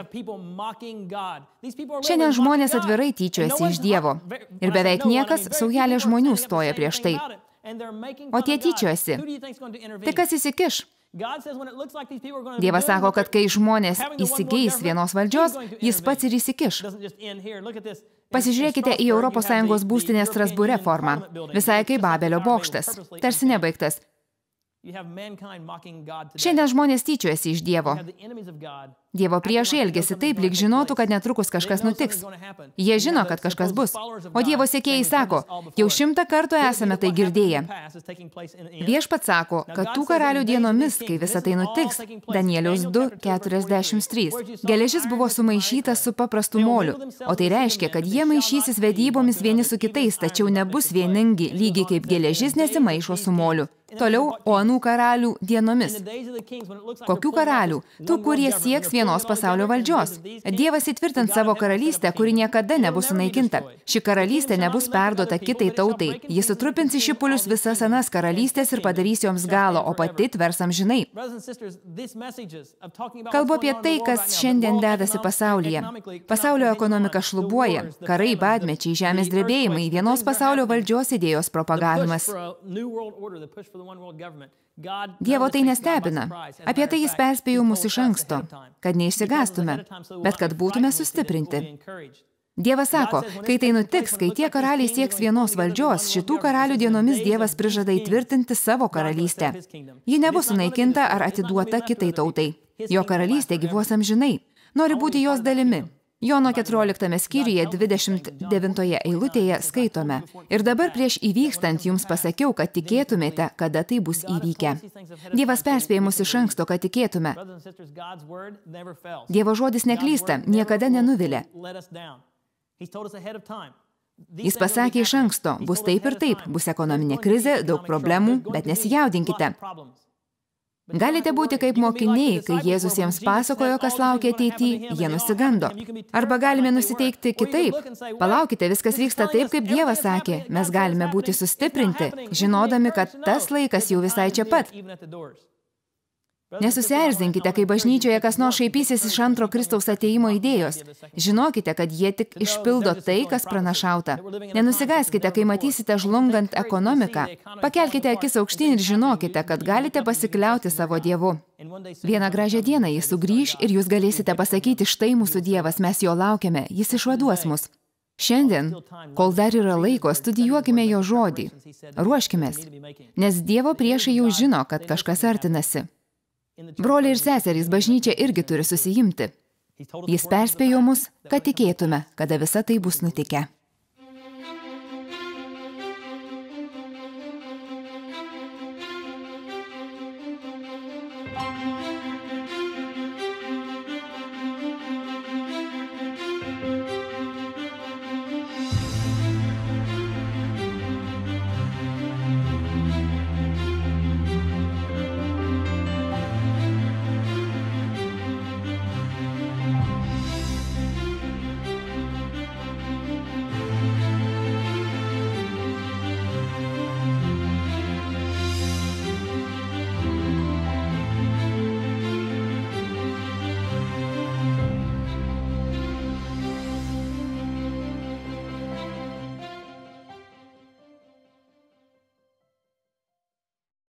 Šiandien žmonės atvirai tyčiojasi iš Dievo. Ir beveik niekas, saujelė žmonių stoja prieš tai. O tie tyčiojasi. Tai kas įsikiš? Dievas sako, kad kai žmonės įsigeis vienos valdžios, jis pats ir įsikiš. Pasižiūrėkite į ES būstinės Strasbūre formą. Visai kaip Babelio bokštas. Tarsi nebaigtas. Šiandien žmonės tyčiojasi iš Dievo. Dievo priešai elgiasi taip, lyg žinotų, kad netrukus kažkas nutiks. Jie žino, kad kažkas bus. O Dievo sekėjai sako, jau 100 kartų esame tai girdėję. Viešpats sako, kad tų karalių dienomis, kai visa tai nutiks, Danieliaus 2:43, geležis buvo sumaišytas su paprastu moliu, o tai reiškia, kad jie maišysis vedybomis vieni su kitais, tačiau nebus vieningi, lygiai kaip geležis nesimaišo su moliu. Toliau, o anų karalių dienomis. Kokių karalių? Tų, kurie sieks vienos pasaulio valdžios. Dievas įtvirtins savo karalystę, kuri niekada nebus sunaikinta. Ši karalystė nebus perduota kitai tautai. Jis sutrupins į šipulius visas senas karalystės ir padarys joms galo, o pati tvers amžinai. Kalbu apie tai, kas šiandien dedasi pasaulyje. Pasaulio ekonomika šlubuoja, karai, badmečiai, žemės drebėjimai, vienos pasaulio valdžios idėjos propagavimas. Dievo tai nestebina. Apie tai jis perspėjo mus iš anksto, kad neišsigąstume, bet kad būtume sustiprinti. Dievas sako, kai tai nutiks, kai tie karaliai sieks vienos valdžios, šitų karalių dienomis Dievas prižada įtvirtinti savo karalystę. Ji nebus sunaikinta ar atiduota kitai tautai. Jo karalystė gyvuos amžinai. Nori būti jos dalimi. Jono 14 skyriuje 29 eilutėje skaitome. Ir dabar prieš įvykstant jums pasakiau, kad tikėtumėte, kada tai bus įvykę. Dievas perspėja mus iš anksto, kad tikėtume. Dievo žodis neklysta, niekada nenuvilia. Jis pasakė iš anksto, bus taip ir taip, bus ekonominė krizė, daug problemų, bet nesijaudinkite. Galite būti kaip mokiniai, kai Jėzus jiems pasakojo, kas laukia ateityje, jie nusigando. Arba galime nusiteikti kitaip. Palaukite, viskas vyksta taip, kaip Dievas sakė. Mes galime būti sustiprinti, žinodami, kad tas laikas jau visai čia pat. Nesusierzinkite, kai bažnyčioje kas nors šaipysis iš antro Kristaus atėjimo idėjos. Žinokite, kad jie tik išpildo tai, kas pranašauta. Nenusigąskite, kai matysite žlungant ekonomiką. Pakelkite akis aukštyn ir žinokite, kad galite pasikliauti savo Dievu. Vieną gražią dieną jis sugrįš ir jūs galėsite pasakyti, štai mūsų Dievas, mes jo laukiame, jis išvaduos mus. Šiandien, kol dar yra laiko, studijuokime jo žodį. Ruoškimės, nes Dievo priešai jau žino, kad kažkas artinasi. Broliai ir seserys, bažnyčia irgi turi susijimti. Jis perspėjo mus, kad tikėtume, kada visa tai bus nutikę.